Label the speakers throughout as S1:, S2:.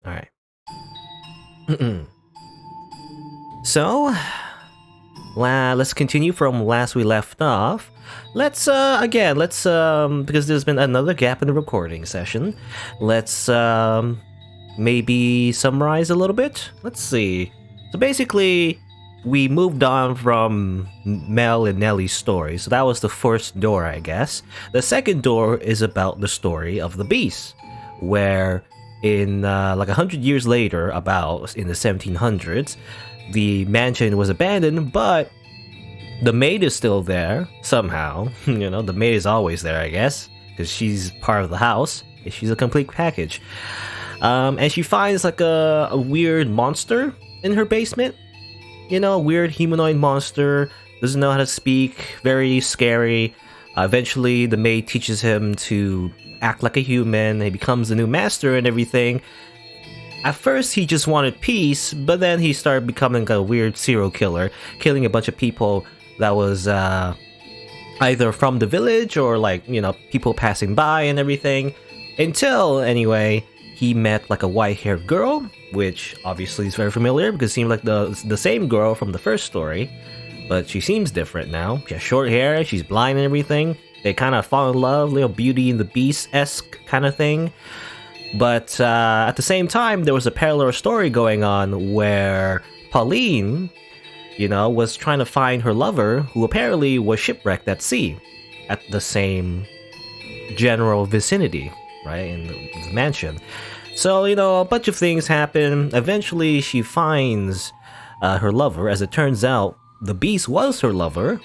S1: All right. So, let's continue from last we left off. Let's because there's been another gap in the recording session. Let's maybe summarize a little bit. Let's see. So basically, we moved on from Mel and Nellie's story. So that was the first door, I guess. The second door is about the story of the beast, where in like 100 years later, about in the 1700s, the mansion was abandoned, but the maid is still there somehow. The maid is always there, I guess, because she's part of the house. She's a complete package. And she finds like a weird monster in her basement. A weird humanoid monster, doesn't know how to speak, very scary. Eventually, the maid teaches him to act like a human. He becomes the new master and everything. At first, he just wanted peace, but then he started becoming a weird serial killer, killing a bunch of people that was either from the village or people passing by and everything. Until, anyway, he met like a white-haired girl, which obviously is very familiar because it seemed like the same girl from the first story, but she seems different now. She has short hair, she's blind and everything. They kind of fall in love, little Beauty and the Beast-esque kind of thing. But at the same time, there was a parallel story going on where Pauline, was trying to find her lover, who apparently was shipwrecked at sea, at the same general vicinity, right, in the mansion. So, a bunch of things happen. Eventually, she finds her lover. As it turns out, the beast was her lover,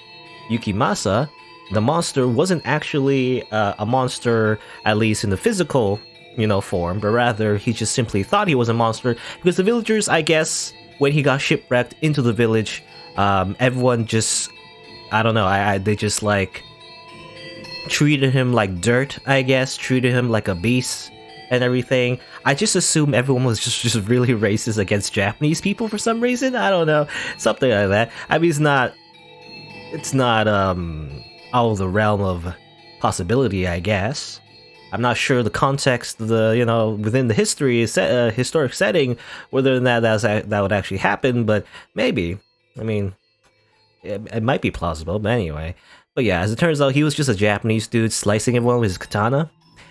S1: Yukimasa. The monster wasn't actually a monster, at least in the physical, form, but rather he just simply thought he was a monster because the villagers, I guess, when he got shipwrecked into the village, everyone just, I don't know, they just treated him like dirt, I guess, treated him like a beast and everything. I just assume everyone was just really racist against Japanese people for some reason. I don't know, something like that. I mean, it's not out of the realm of possibility, I guess. I'm not sure the context, within the historic setting, whether or not that would actually happen, but maybe. I mean, it might be plausible, but anyway. But yeah, as it turns out, he was just a Japanese dude slicing everyone with his katana.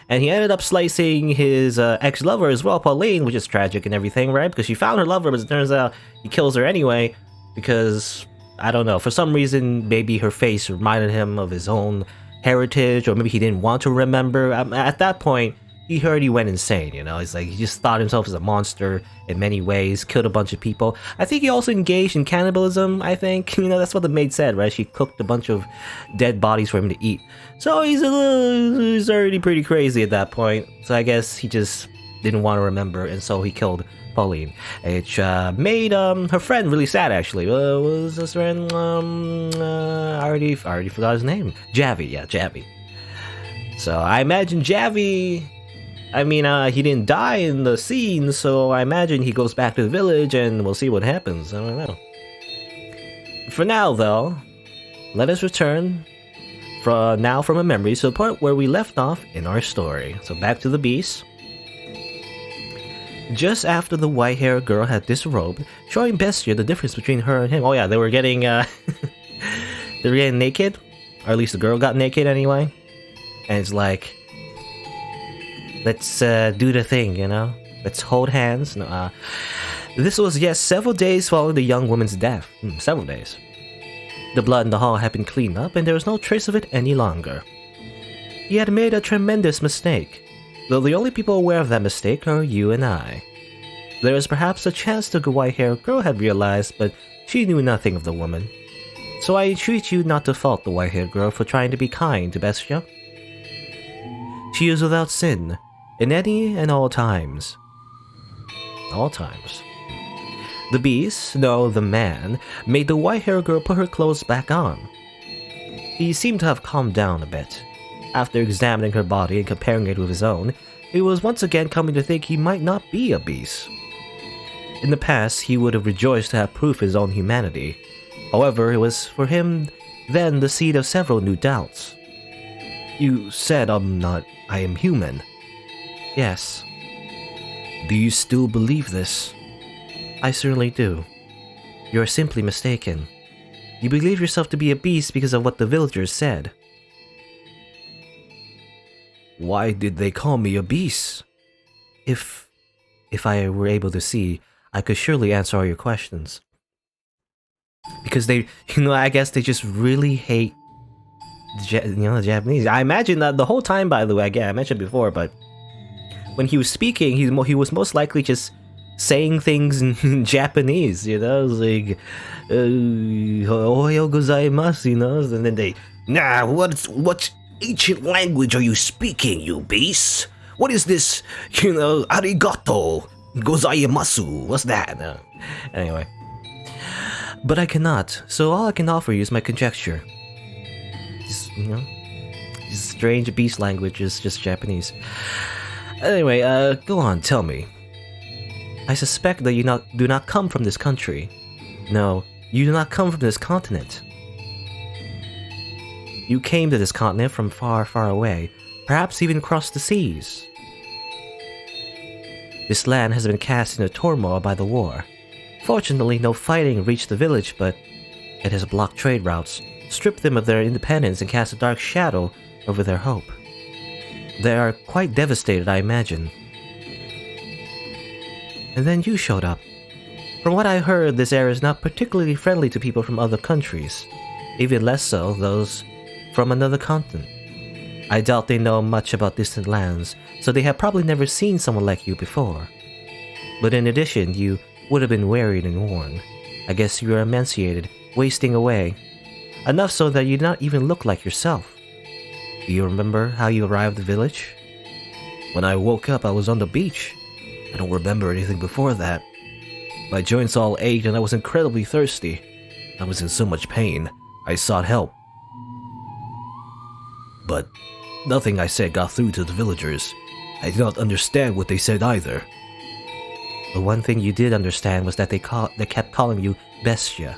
S1: And he ended up slicing his ex-lover as well, Pauline, which is tragic and everything, right? Because she found her lover, but it turns out he kills her anyway, because, I don't know, for some reason, maybe her face reminded him of his own heritage, or maybe he didn't want to remember. At that point, he already went insane, It's like he just thought himself as a monster in many ways, killed a bunch of people. I think he also engaged in cannibalism, I think. That's what the maid said, right? She cooked a bunch of dead bodies for him to eat. So he's already pretty crazy at that point. So I guess he just didn't want to remember, and so he killed Pauline, which made her friend really sad, actually. What was his friend? I already forgot his name. Javi, yeah, Javi. So I imagine Javi, he didn't die in the scene, so I imagine he goes back to the village and we'll see what happens. I don't know. For now, though, let us return from a memory to the part where we left off in our story. So back to the beast. Just after the white-haired girl had disrobed, showing Bestia the difference between her and him. Oh yeah, they were getting naked, or at least the girl got naked anyway. And it's like, let's do the thing, Let's hold hands. No, this was, yes, several days following the young woman's death. Several days. The blood in the hall had been cleaned up, and there was no trace of it any longer. He had made a tremendous mistake, though the only people aware of that mistake are you and I. There was perhaps a chance the white-haired girl had realized, but she knew nothing of the woman. So I entreat you not to fault the white-haired girl for trying to be kind to Bestia. She is without sin, in any and all times. All times. The beast, no, the man, made the white-haired girl put her clothes back on. He seemed to have calmed down a bit. After examining her body and comparing it with his own, he was once again coming to think he might not be a beast. In the past, he would have rejoiced to have proof of his own humanity. However, it was for him then the seed of several new doubts. You said I am human. Yes. Do you still believe this? I certainly do. You are simply mistaken. You believe yourself to be a beast because of what the villagers said. Why did they call me a beast? If I were able to see, I could surely answer all your questions. Because they, I guess they just really hate, the Japanese. I imagine that the whole time, by the way, again, I mentioned before, but when he was speaking, he was most likely just saying things in Japanese, It was like, ohayo gozaimasu, and then they, nah, what ancient language are you speaking, you beast? What is this, arigato gozaimasu? What's that? Anyway. But I cannot, so all I can offer you is my conjecture. Just, this strange beast language is just Japanese. Anyway, go on, tell me. I suspect that you do not come from this country. No, you do not come from this continent. You came to this continent from far, far away, perhaps even crossed the seas. This land has been cast into turmoil by the war. Fortunately, no fighting reached the village, but it has blocked trade routes, stripped them of their independence, and cast a dark shadow over their hope. They are quite devastated, I imagine. And then you showed up. From what I heard, this area is not particularly friendly to people from other countries, even less so those from another continent. I doubt they know much about distant lands, so they have probably never seen someone like you before. But in addition, you would have been wearied and worn. I guess you were emaciated, wasting away. Enough so that you do not even look like yourself. Do you remember how you arrived at the village? When I woke up, I was on the beach. I don't remember anything before that. My joints all ached and I was incredibly thirsty. I was in so much pain. I sought help. But nothing I said got through to the villagers. I did not understand what they said either. The one thing you did understand was that they kept calling you Bestia.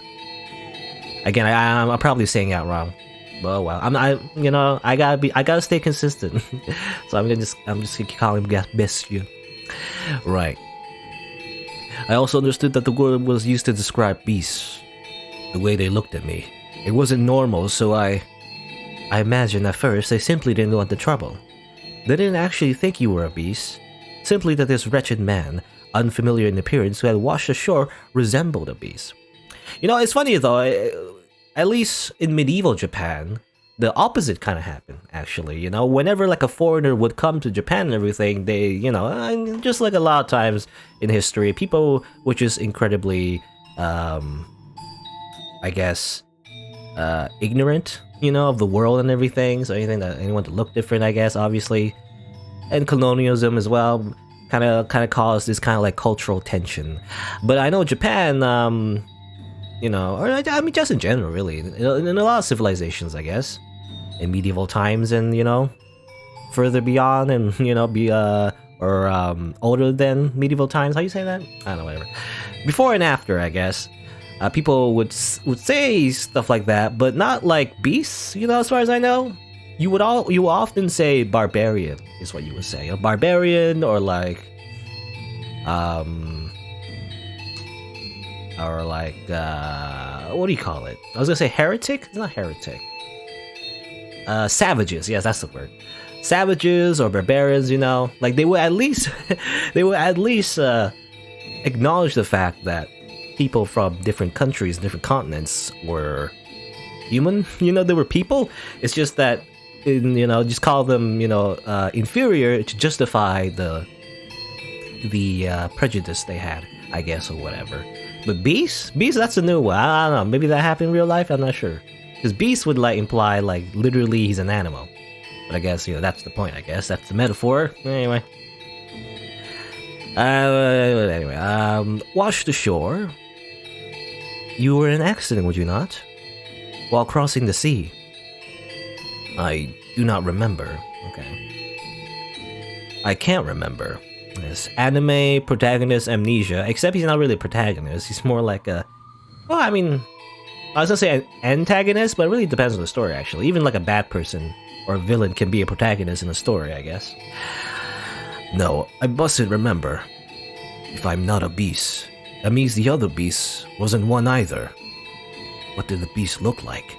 S1: Again, I'm probably saying that wrong. But well, I gotta stay consistent. So I'm just gonna keep calling him Bestia. Right. I also understood that the word was used to describe beasts. The way they looked at me. It wasn't normal, so I imagined at first they simply didn't want the trouble. They didn't actually think you were a beast. Simply that this wretched man, unfamiliar in appearance, who had washed ashore, resembled a beast. It's funny though, at least in medieval Japan, the opposite kind of happened, actually. Whenever like a foreigner would come to Japan and everything, they, just like a lot of times in history, people were just incredibly, I guess, ignorant, of the world and everything. So anyone to look different, I guess, obviously. And colonialism as well kind of caused this kind of like cultural tension. But I know Japan, just in general, really, in a lot of civilizations, I guess, in medieval times and, further beyond and, older than medieval times. How you say that? I don't know, whatever. Before and after, I guess. People would say stuff like that, but not like beasts, as far as I know. You would often say barbarian is what you would say. A barbarian or like what do you call it? I was gonna say heretic? It's not heretic. Savages, yes, that's the word. Savages or barbarians, like they would at least acknowledge the fact that people from different countries, different continents were human. They were people. It's just that, just call them, inferior to justify the prejudice they had, I guess, or whatever. But beast, that's a new one. I don't know. Maybe that happened in real life. I'm not sure. Because beast would imply literally he's an animal. But I guess that's the point. I guess that's the metaphor. Anyway. Washed ashore. You were in an accident, would you not? While crossing the sea. I do not remember. Okay. I can't remember. This anime protagonist amnesia, except he's not really a protagonist. He's more like a... Well, I mean... I was gonna say an antagonist, but it really depends on the story, actually. Even like a bad person or a villain can be a protagonist in a story, I guess. No, I mustn't remember. If I'm not a beast, that means the other beast wasn't one either. What did the beast look like?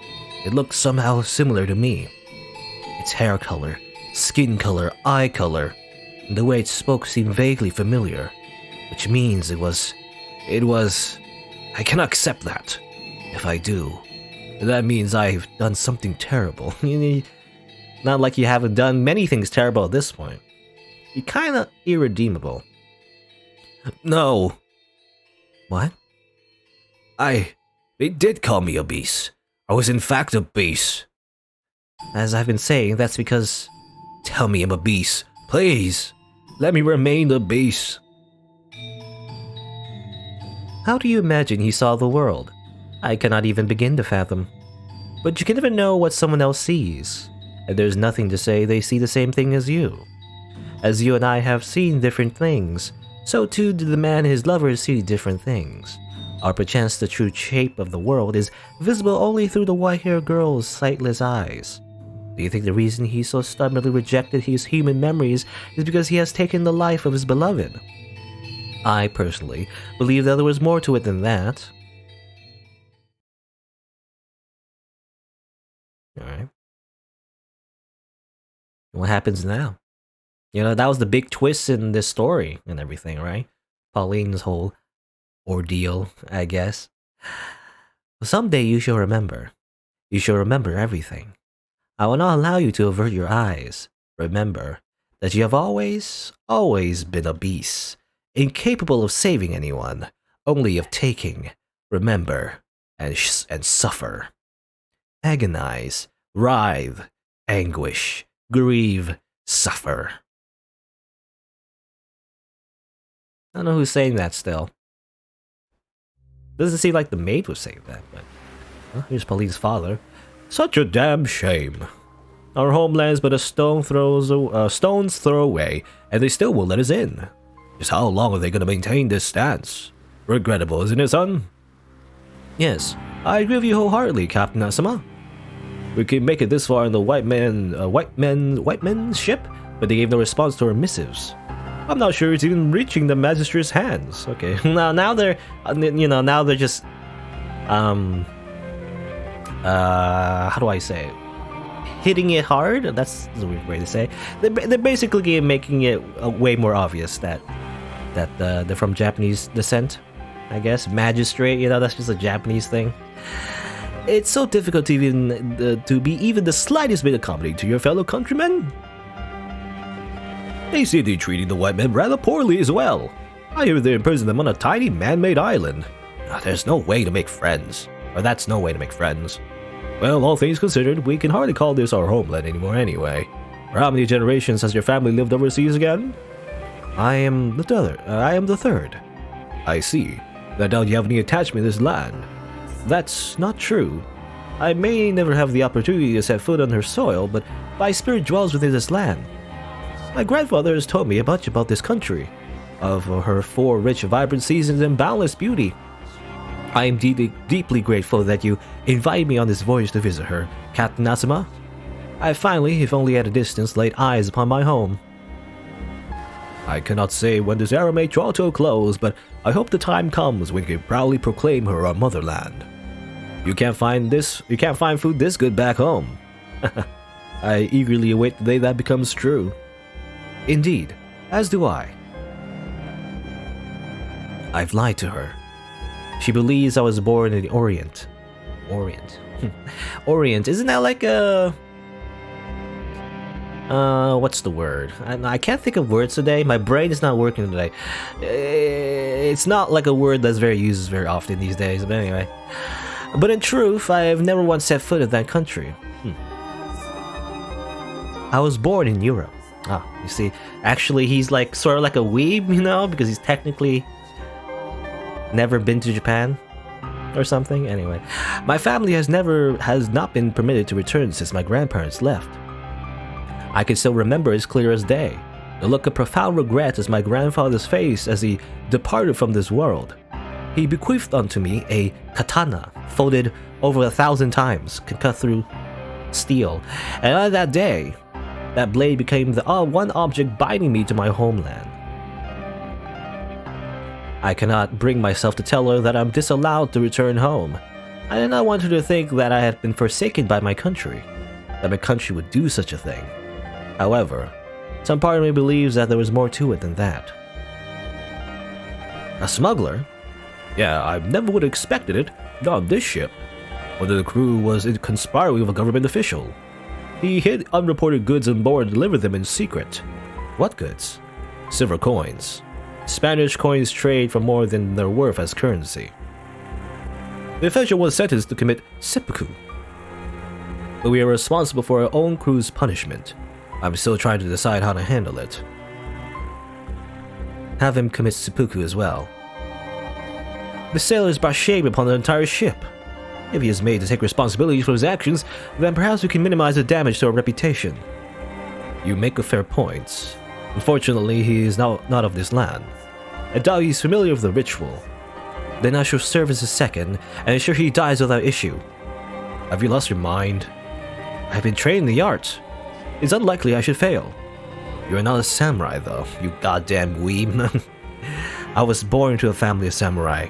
S1: It looked somehow similar to me. Its hair color, skin color, eye color, and the way it spoke seemed vaguely familiar, which means it was... I cannot accept that. If I do, that means I've done something terrible. Not like you haven't done many things terrible at this point. You're kinda irredeemable. No. What? They did call me a beast. I was in fact a beast. As I've been saying, that's because... Tell me I'm a beast. Please. Let me remain a beast. How do you imagine he saw the world? I cannot even begin to fathom. But you can never know what someone else sees. And there's nothing to say they see the same thing as you. As you and I have seen different things, so too do the man and his lovers see different things. Or perchance the true shape of the world is visible only through the white-haired girl's sightless eyes. Do you think the reason he so stubbornly rejected his human memories is because he has taken the life of his beloved? I, personally, believe that there was more to it than that. Alright. What happens now? You know, that was the big twist in this story and everything, right? Pauline's whole ordeal, I guess. Someday you shall remember. You shall remember everything. I will not allow you to avert your eyes. Remember that you have always been a beast, incapable of saving anyone, only of taking. Remember and suffer. Agonize, writhe, anguish, grieve, suffer. I don't know who's saying that still. Doesn't seem like the maid was saying that, but... Well, here's Pauline's father. Such a damn shame. Our homeland's but a stone's throw away, and they still won't let us in. Just how long are they going to maintain this stance? Regrettable, isn't it, son? Yes, I agree with you wholeheartedly, Captain Asama. We can make it this far in the white men's ship, but they gave no response to our missives. I'm not sure it's even reaching the magistrate's hands. Okay, now they're, now they're just, how do I say it? Hitting it hard? That's a weird way to say. They're basically making it way more obvious that they're from Japanese descent, I guess. Magistrate, that's just a Japanese thing. It's so difficult to be even the slightest bit accommodating to your fellow countrymen. They seem to be treating the white men rather poorly as well. I hear they imprison them on a tiny man-made island. There's no way to make friends. Or that's no way to make friends. Well, all things considered, we can hardly call this our homeland anymore anyway. For how many generations has your family lived overseas again? I am the third. I see. I doubt you have any attachment to this land. That's not true. I may never have the opportunity to set foot on her soil, but my spirit dwells within this land. My grandfather has told me much about this country, of her 4 rich, vibrant seasons and boundless beauty. I am deeply grateful that you invited me on this voyage to visit her, Captain Asama. I finally, if only at a distance, laid eyes upon my home. I cannot say when this era may draw to a close, but I hope the time comes when we can proudly proclaim her our motherland. You can't find food this good back home. I eagerly await the day that becomes true. Indeed, as do I. I've lied to her. She believes I was born in the Orient. Orient, isn't that like a... what's the word? I can't think of words today. My brain is not working today. It's not like a word that's used very often these days, but anyway. But in truth, I have never once set foot in that country. I was born in Europe. Ah, you see, actually he's like sort of like a weeb, because he's technically never been to Japan or something. Anyway, my family has not been permitted to return since my grandparents left. I can still remember as clear as day the look of profound regret as my grandfather's face as he departed from this world. He bequeathed unto me a katana folded over 1,000 times, could cut through steel, and on that day, that blade became the one object binding me to my homeland. I cannot bring myself to tell her that I'm disallowed to return home. I did not want her to think that I had been forsaken by my country, that my country would do such a thing. However, some part of me believes that there was more to it than that. A smuggler? Yeah, I never would have expected it, not on this ship. Whether the crew was conspiring with a government official. He hid unreported goods on board and delivered them in secret. What goods? Silver coins. Spanish coins trade for more than their worth as currency. The official was sentenced to commit seppuku. But we are responsible for our own crew's punishment. I'm still trying to decide how to handle it. Have him commit seppuku as well. The sailors brought shame upon the entire ship. If he is made to take responsibility for his actions, then perhaps we can minimize the damage to our reputation. You make a fair point. Unfortunately, he is not of this land. I doubt he's familiar with the ritual. Then I shall serve as a second, and ensure he dies without issue. Have you lost your mind? I have been trained in the art. It's unlikely I should fail. You are not a samurai, though, you goddamn weeb. I was born into a family of samurai.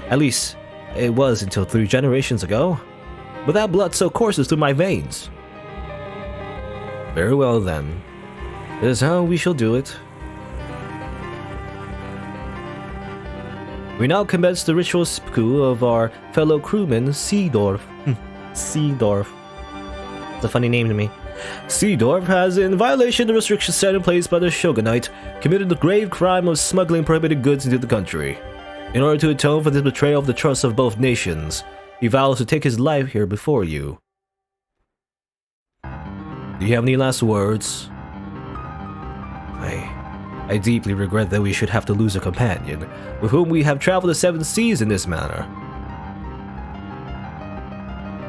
S1: At least, it was until 3 generations ago. But that blood still courses through my veins. Very well then. It is how we shall do it. We now commence the ritual seppuku of our fellow crewman, Seedorf. Seedorf. It's a funny name to me. Seedorf has, in violation of the restrictions set in place by the shogunate, committed the grave crime of smuggling prohibited goods into the country. In order to atone for this betrayal of the trust of both nations, he vows to take his life here before you. Do you have any last words? I deeply regret that we should have to lose a companion, with whom we have traveled the 7 seas in this manner.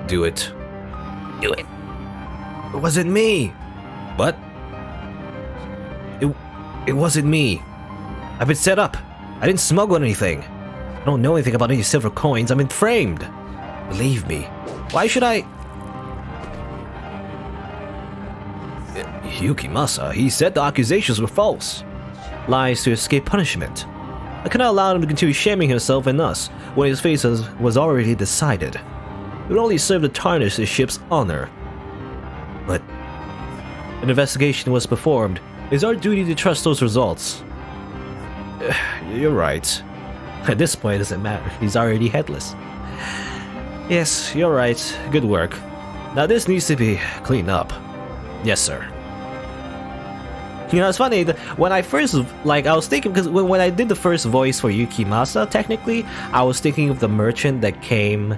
S1: Do it. Do it. It wasn't me! What? It wasn't me. I've been set up. I didn't smuggle anything. I don't know anything about any silver coins. I'm framed. Believe me. Why should I... Yukimasa, he said the accusations were false. Lies to escape punishment. I cannot allow him to continue shaming himself and us when his fate was already decided. It would only serve to tarnish the ship's honor. But an investigation was performed. It is our duty to trust those results. You're right. At this point, it doesn't matter. He's already headless. Yes, you're right. Good work. Now this needs to be cleaned up. Yes, sir. You know, it's funny, when I first, I was thinking, because when I did the first voice for Yukimasa, technically, I was thinking of the merchant that came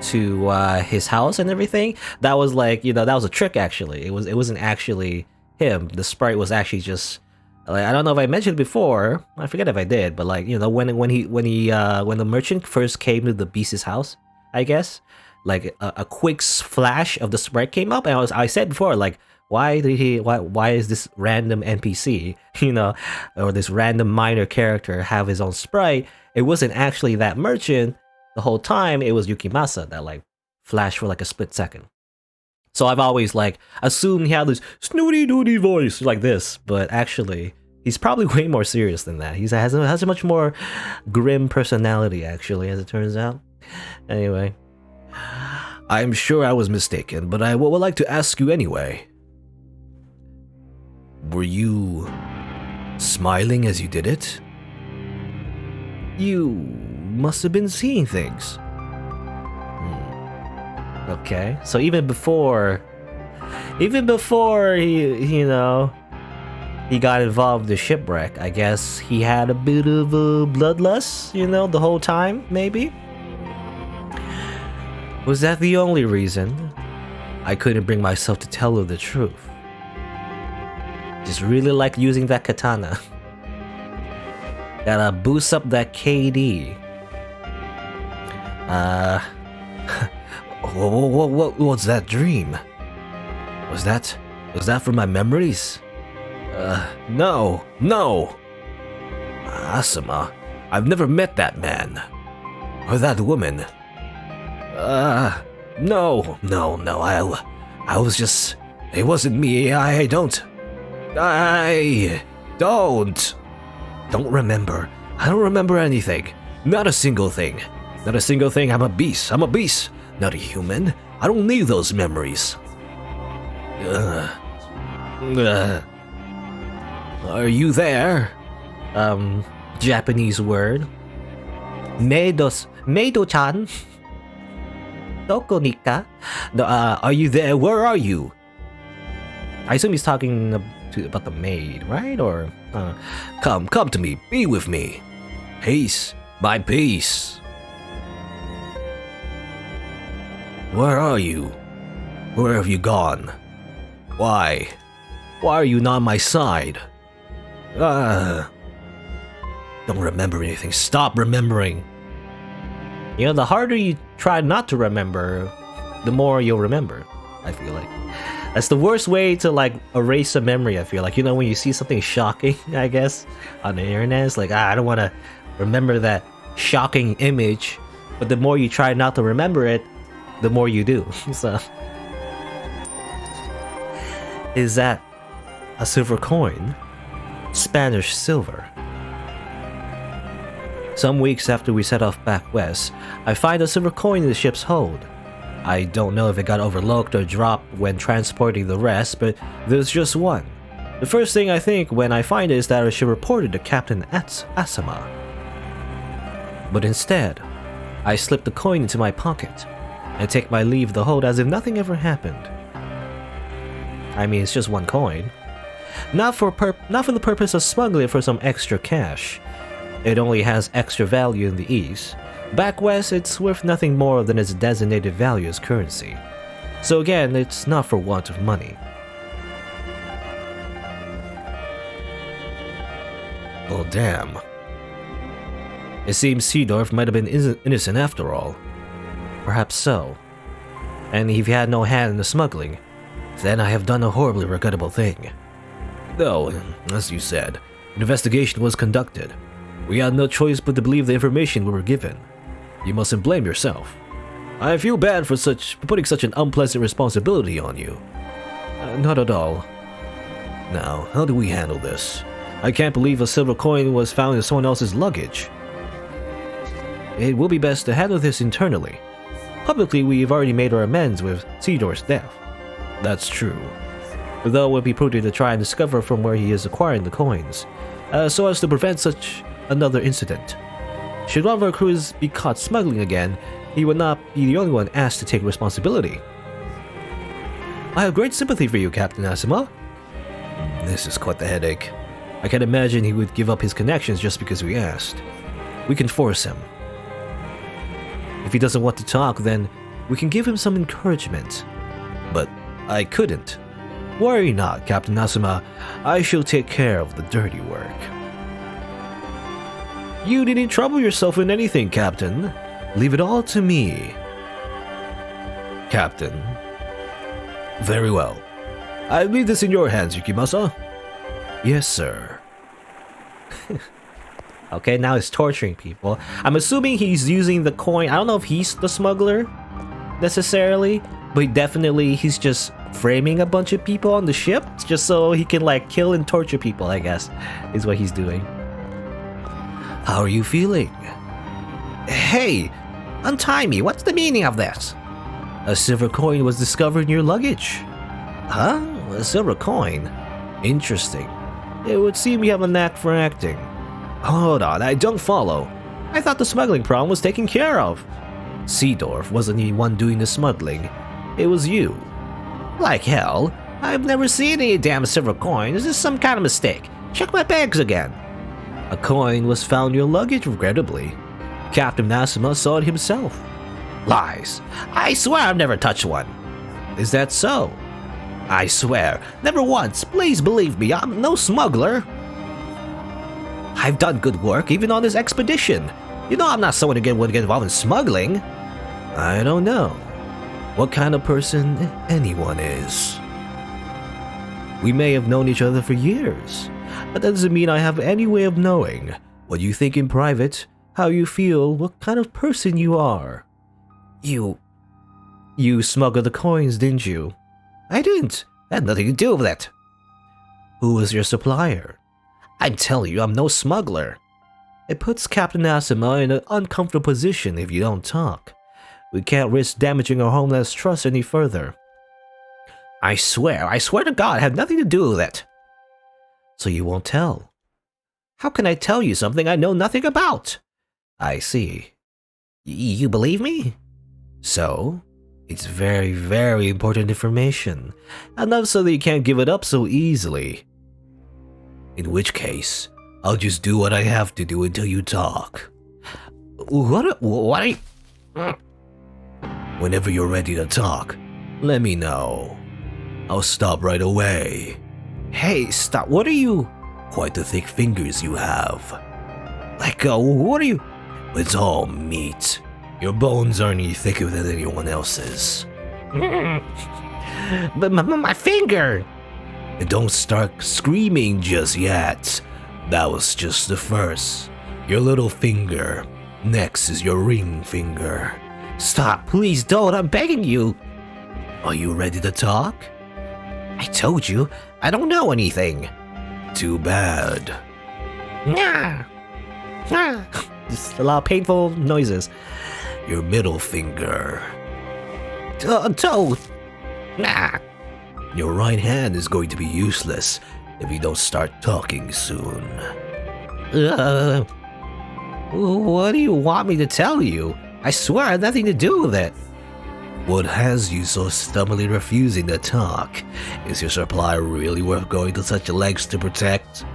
S1: to his house and everything. That was that was a trick, actually. It wasn't actually him. The sprite was actually just, I don't know if I mentioned before, I forget if I did, but when the merchant first came to the beast's house, I guess, a quick flash of the sprite came up, and I said before, why is this random NPC, or this random minor character have his own sprite? It wasn't actually that merchant the whole time. It was Yukimasa that flashed for a split second. So I've always assumed he had this snooty doody voice like this, but actually he's probably way more serious than that. He has a much more grim personality, actually, as it turns out. Anyway, I'm sure I was mistaken, but I would like to ask you anyway. Were you smiling as you did it? You must have been seeing things. Okay, so even before he got involved in the shipwreck, I guess he had a bit of a bloodlust, the whole time, maybe? Was that the only reason? I couldn't bring myself to tell her the truth. Just really like using that katana. Gotta boost up that KD. What was that dream? Was that from my memories? No. Asuma, I've never met that man. Or that woman. No, I was just... It wasn't me, I don't remember. I don't remember anything. Not a single thing. Not a single thing. I'm a beast. I'm a beast. Not a human. I don't need those memories. Are you there? Japanese word. Meido-chan? Doko nika? Are you there? Where are you? I assume he's talking about the maid, right? Or, come to me. Be with me. Peace. My peace. Where are you? Where have you gone? Why? Why are you not on my side? Don't remember anything. Stop remembering. You know, the harder you try not to remember, the more you'll remember, I feel like. That's the worst way to, like, erase a memory, I feel like. You know, when you see something shocking, I guess, on the internet, it's like, I don't want to remember that shocking image. But the more you try not to remember it, the more you do. So, is that a silver coin? Spanish silver. Some weeks after we set off back west, I find a silver coin in the ship's hold. I don't know if it got overlooked or dropped when transporting the rest, but there's just one. The first thing I think when I find it is that I should report it to Captain Asama. But instead, I slip the coin into my pocket and take my leave of the hold as if nothing ever happened. I mean, it's just one coin. Not for the purpose of smuggling it for some extra cash. It only has extra value in the East. Back west, it's worth nothing more than its designated value as currency. So again, it's not for want of money. Oh damn. It seems Seedorf might have been innocent after all. Perhaps so. And if he had no hand in the smuggling, then I have done a horribly regrettable thing. Though, as you said, an investigation was conducted. We had no choice but to believe the information we were given. You mustn't blame yourself. I feel bad for putting such an unpleasant responsibility on you. Not at all. Now, how do we handle this? I can't believe a silver coin was found in someone else's luggage. It will be best to handle this internally. Publicly, we've already made our amends with Seedorf's death. That's true. Though it would be prudent to try and discover from where he is acquiring the coins, so as to prevent such another incident. Should one of our crews be caught smuggling again, he would not be the only one asked to take responsibility. I have great sympathy for you, Captain Asama. This is quite the headache. I can't imagine he would give up his connections just because we asked. We can force him. If he doesn't want to talk, then we can give him some encouragement. But I couldn't. Worry not, Captain Asama. I shall take care of the dirty work. You needn't trouble yourself in anything, Captain. Leave it all to me. Captain. Very well. I leave this in your hands, Yukimasa. Yes, sir. Okay, now he's torturing people. I'm assuming he's using the coin. I don't know if he's the smuggler, necessarily. But definitely, he's just framing a bunch of people on the ship. Just so he can, like, kill and torture people, I guess. Is what he's doing. How are you feeling? Hey! Untie me! What's the meaning of this? A silver coin was discovered in your luggage. Huh? A silver coin? Interesting. It would seem you have a knack for acting. Hold on, I don't follow. I thought the smuggling problem was taken care of. Seedorf wasn't the one doing the smuggling. It was you. Like hell. I've never seen any damn silver coin. Is this some kind of mistake? Check my bags again. A coin was found in your luggage, regrettably. Captain Asama saw it himself. Lies. I swear I've never touched one. Is that so? I swear, never once. Please believe me, I'm no smuggler. I've done good work even on this expedition. You know I'm not someone who would get involved in smuggling. I don't know what kind of person anyone is. We may have known each other for years, but that doesn't mean I have any way of knowing what you think in private, how you feel, what kind of person you are. You smuggled the coins, didn't you? I didn't. I had nothing to do with it. Who was your supplier? I'm telling you, I'm no smuggler. It puts Captain Asima in an uncomfortable position if you don't talk. We can't risk damaging our homeland's trust any further. I swear to God, I have nothing to do with it. So you won't tell? How can I tell you something I know nothing about? I see. You believe me? So? It's very, very important information. Enough so that you can't give it up so easily. In which case, I'll just do what I have to do until you talk. What are you... Whenever you're ready to talk, let me know. I'll stop right away. Hey, stop. What are you... Quite the thick fingers you have. Let go. What are you... It's all meat. Your bones aren't any thicker than anyone else's. But my finger! And don't start screaming just yet. That was just the first. Your little finger. Next is your ring finger. Stop, please don't, I'm begging you. Are you ready to talk? I told you, I don't know anything. Too bad. Just a lot of painful noises. Your middle finger. Toe. Your right hand is going to be useless if you don't start talking soon. What do you want me to tell you? I swear I had nothing to do with it. What has you so stubbornly refusing to talk? Is your supply really worth going to such lengths to protect?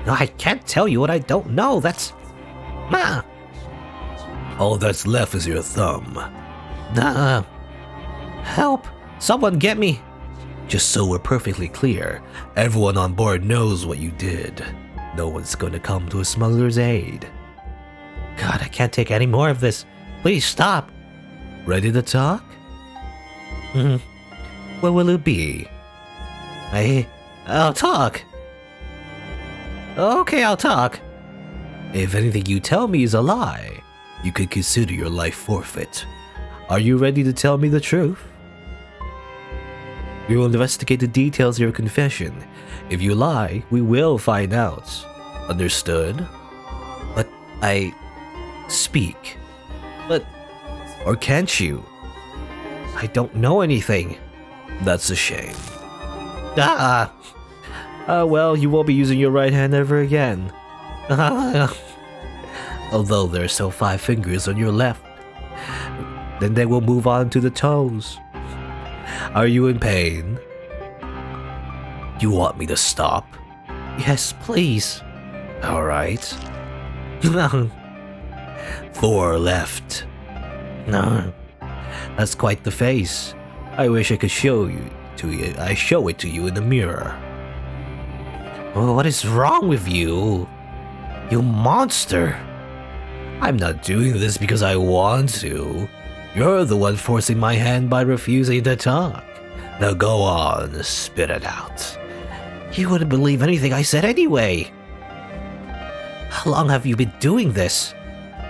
S1: No, I can't tell you what I don't know, that's... All that's left is your thumb. Help! Someone get me! Just so we're perfectly clear, everyone on board knows what you did. No one's gonna come to a smuggler's aid. God, I can't take any more of this. Please stop. Ready to talk? What will it be? I'll talk. Okay, I'll talk. If anything you tell me is a lie, you could consider your life forfeit. Are you ready to tell me the truth? We will investigate the details of your confession. If you lie, we will find out. Understood? But I... Speak. But... Or can't you? I don't know anything. That's a shame. Well, you won't be using your right hand ever again. Although there are still 5 fingers on your left. Then they will move on to the toes. Are you in pain? You want me to stop? Yes, please. Alright. 4 left. No. That's quite the face. I wish I could show it to you in the mirror. Oh, what is wrong with you? You monster! I'm not doing this because I want to. You're the one forcing my hand by refusing to talk. Now go on, spit it out. You wouldn't believe anything I said anyway. How long have you been doing this?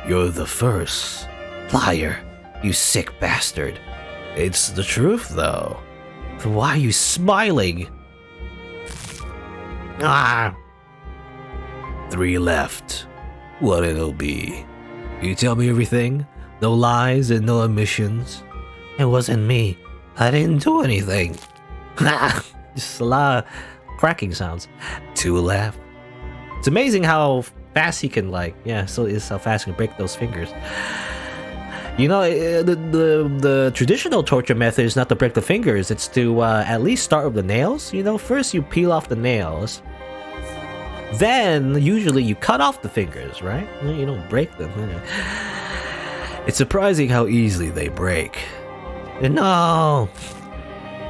S1: You're the first. Liar, you sick bastard. It's the truth, though. Why are you smiling? 3 left. What it'll be. You tell me everything? No lies and no omissions? It wasn't me. I didn't do anything. Just a lot of cracking sounds. 2 left. It's amazing how fast he can so it's how fast he can break those fingers. You know, the traditional torture method is not to break the fingers, it's to at least start with the nails. You know, first you peel off the nails, then usually you cut off the fingers, right? You don't break them. It's surprising how easily they break. No!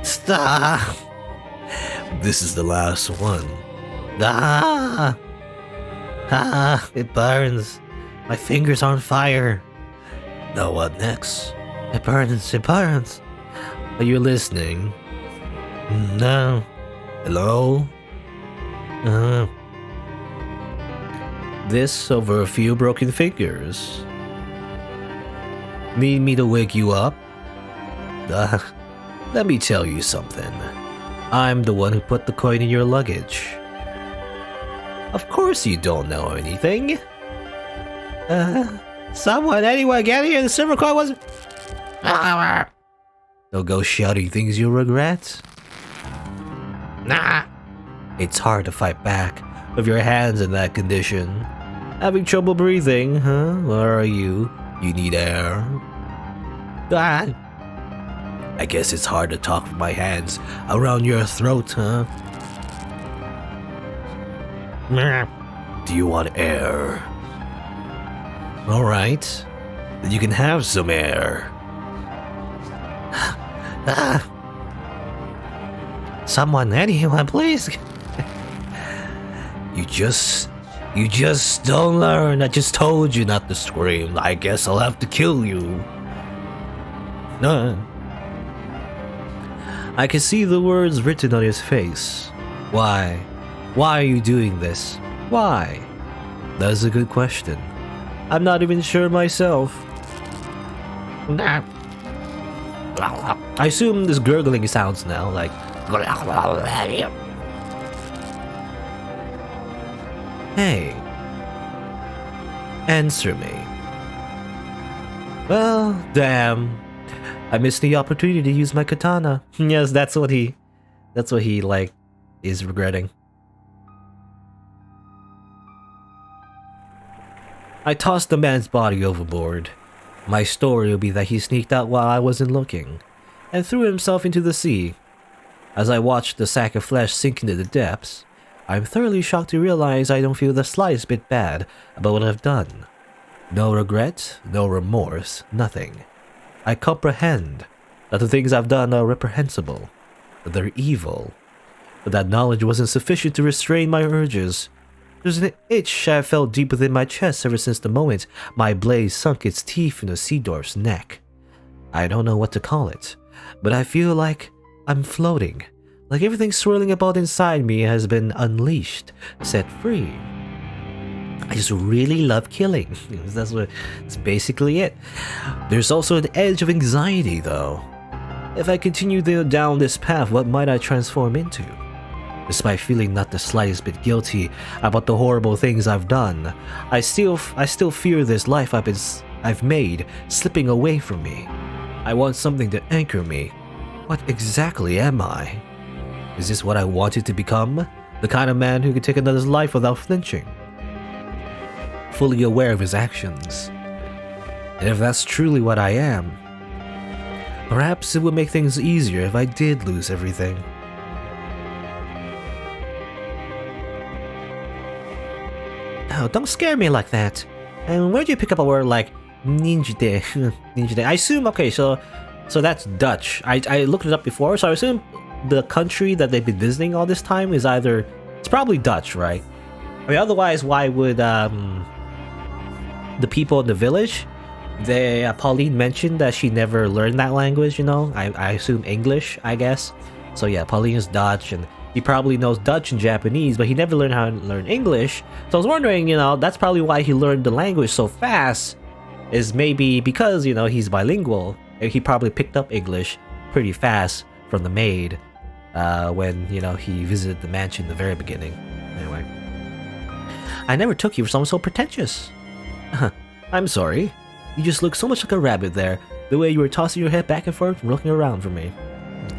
S1: Stop! This is the last one. It burns. My fingers are on fire. Now what next? It burns. Are you listening? No. Hello? This over a few broken fingers. Need me to wake you up? Let me tell you something. I'm the one who put the coin in your luggage. Of course you don't know anything. Someone, anyone, get here! The silver coin wasn't. Don't go shouting things you'll regret. Nah. It's hard to fight back with your hands in that condition. Having trouble breathing, huh? Where are you? You need air. I guess it's hard to talk with my hands around your throat, huh? Do you want air? Alright, then you can have some air. Someone, anyone, please. You just don't learn. I just told you not to scream. I guess I'll have to kill you. No. I can see the words written on his face. Why? Why are you doing this? Why? That's a good question. I'm not even sure myself. I assume this gurgling sounds now, like... Hey. Answer me. Well, damn. I missed the opportunity to use my katana. Yes, that's what he, like, is regretting. I tossed the man's body overboard. My story will be that he sneaked out while I wasn't looking, and threw himself into the sea. As I watched the sack of flesh sink into the depths, I'm thoroughly shocked to realize I don't feel the slightest bit bad about what I've done. No regret, no remorse, nothing. I comprehend that the things I've done are reprehensible, that they're evil, but that knowledge wasn't sufficient to restrain my urges. There's an itch I felt deep within my chest ever since the moment my blade sunk its teeth into Seedorf's neck. I don't know what to call it, but I feel like I'm floating, like everything swirling about inside me has been unleashed, set free. I just really love killing. That's basically it. There's also an edge of anxiety, though. If I continue down this path, what might I transform into? Despite feeling not the slightest bit guilty about the horrible things I've done, I still fear this life I've made slipping away from me. I want something to anchor me. What exactly am I? Is this what I wanted to become? The kind of man who could take another's life without flinching? Fully aware of his actions. And if that's truly what I am, perhaps it would make things easier if I did lose everything. Oh, don't scare me like that. And where'd you pick up a word like ninjide? Ninjide. I assume, okay, so that's Dutch. I looked it up before, so I assume the country that they've been visiting all this time is it's probably Dutch, right? I mean, otherwise, why would the people in the village, Pauline mentioned that she never learned that language, you know? I assume English, I guess. So yeah, Pauline is Dutch, and he probably knows Dutch and Japanese, but he never learned how to learn English. So I was wondering, you know, that's probably why he learned the language so fast, is maybe because, you know, he's bilingual. He probably picked up English pretty fast from the maid when, you know, he visited the mansion in the very beginning. Anyway. I never took you for someone so pretentious. I'm sorry. You just look so much like a rabbit there, the way you were tossing your head back and forth and looking around for me.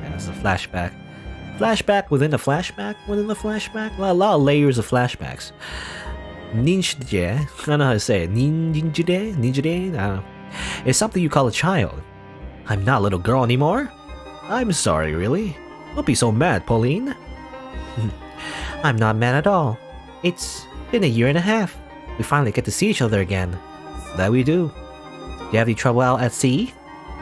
S1: Yeah, this is a flashback. Flashback within a flashback within the flashback? Well, a lot of layers of flashbacks. Ninjide, I don't know how to say it. Ninjide? Ninjide? I don't know. It's something you call a child. I'm not a little girl anymore. I'm sorry, really. Don't be so mad, Pauline. I'm not mad at all. It's been a year and a half. We finally get to see each other again. That we do. Do you have any trouble out at sea?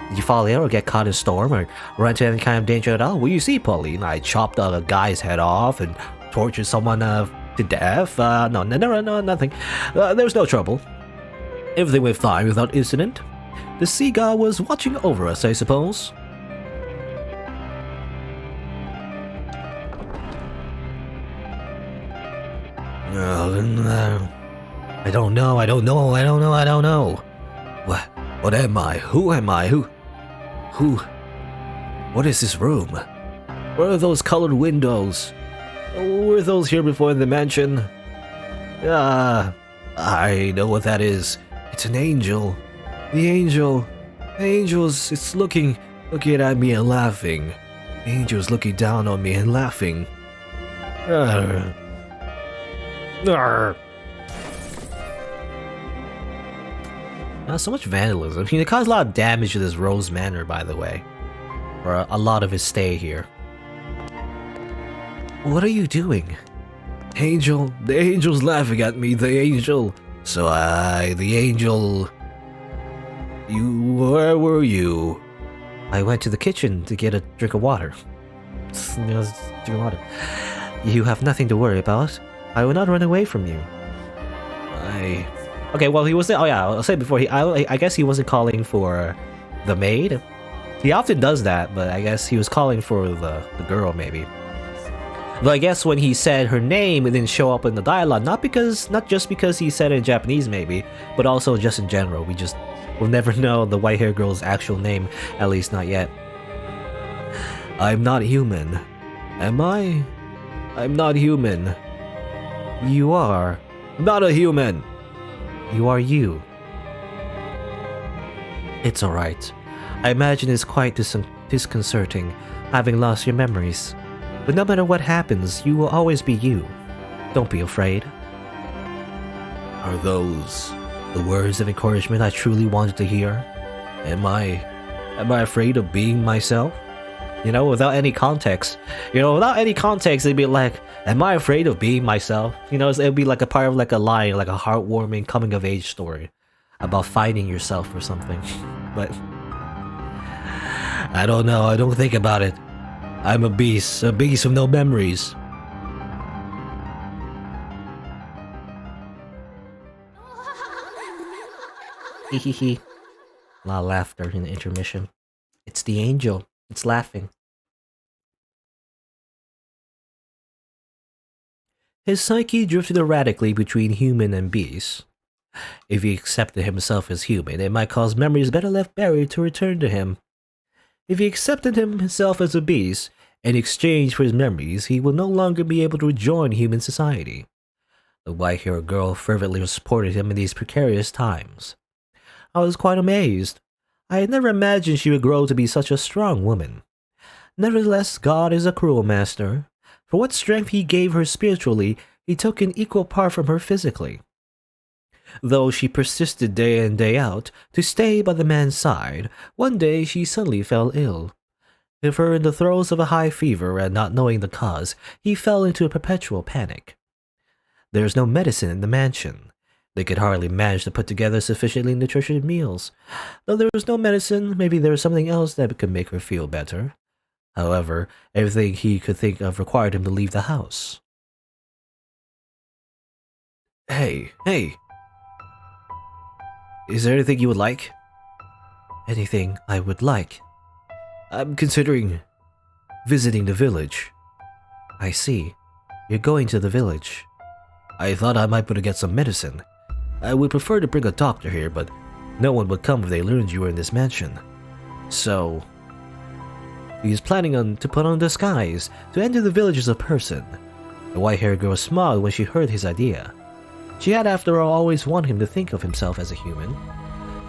S1: Did you fall ill or get caught in a storm or run into any kind of danger at all? Well, you see, Pauline, I chopped a guy's head off and tortured someone to death. No, nothing. There was no trouble. Everything went fine without incident. The sea god was watching over us, I suppose. I don't know. What am I? Who am I? Who? What is this room? Where are those colored windows? Were those here before in the mansion? I know what that is. It's an angel. The angel. The angel's it's looking at me and laughing. The angel's looking down on me and laughing. Arr. Arr. So much vandalism. It caused a lot of damage to this Rose Manor, by the way. For a lot of his stay here. What are you doing? Angel, the angel's laughing at me, the angel. So the angel... where were you? I went to the kitchen to get a drink of water. You have nothing to worry about. I will not run away from you. Okay, well, he was... Oh yeah, I'll say before, I guess he wasn't calling for the maid. He often does that, but I guess he was calling for the girl, maybe. Though I guess when he said her name, it didn't show up in the dialogue, not just because he said it in Japanese, maybe, but also just in general. We'll never know the white-haired girl's actual name, at least not yet. I'm not human. Am I? I'm not human. You are. I'm not a human. You are you. It's alright. I imagine it's quite disconcerting, having lost your memories. But no matter what happens, you will always be you. Don't be afraid. Are those the words of encouragement I truly wanted to hear? Am I afraid of being myself? You know, without any context. It'd be like, am I afraid of being myself? You know, it'd be like a part of like a line, like a heartwarming coming-of-age story about finding yourself or something. But I don't know, I don't think about it. I'm a beast with no memories. Hehehe. A lot of laughter in the intermission. It's the angel. It's laughing. His psyche drifted erratically between human and beast. If he accepted himself as human, it might cause memories better left buried to return to him. If he accepted himself as a beast, in exchange for his memories, he will no longer be able to rejoin human society. The white-haired girl fervently supported him in these precarious times. I was quite amazed. I had never imagined she would grow to be such a strong woman. Nevertheless, God is a cruel master. For what strength he gave her spiritually, he took an equal part from her physically. Though she persisted day in day out to stay by the man's side, one day she suddenly fell ill. With her in the throes of a high fever and not knowing the cause, he fell into a perpetual panic. There is no medicine in the mansion. They could hardly manage to put together sufficiently nutritious meals. Though there was no medicine, maybe there was something else that could make her feel better. However, everything he could think of required him to leave the house. Hey. Is there anything you would like? Anything I would like? I'm considering visiting the village. I see. You're going to the village. I thought I might be able to get some medicine. I would prefer to bring a doctor here, but no one would come if they learned you were in this mansion. So, he's planning to put on a disguise to enter the village as a person. The white-haired girl smiled when she heard his idea. She had, after all, always wanted him to think of himself as a human.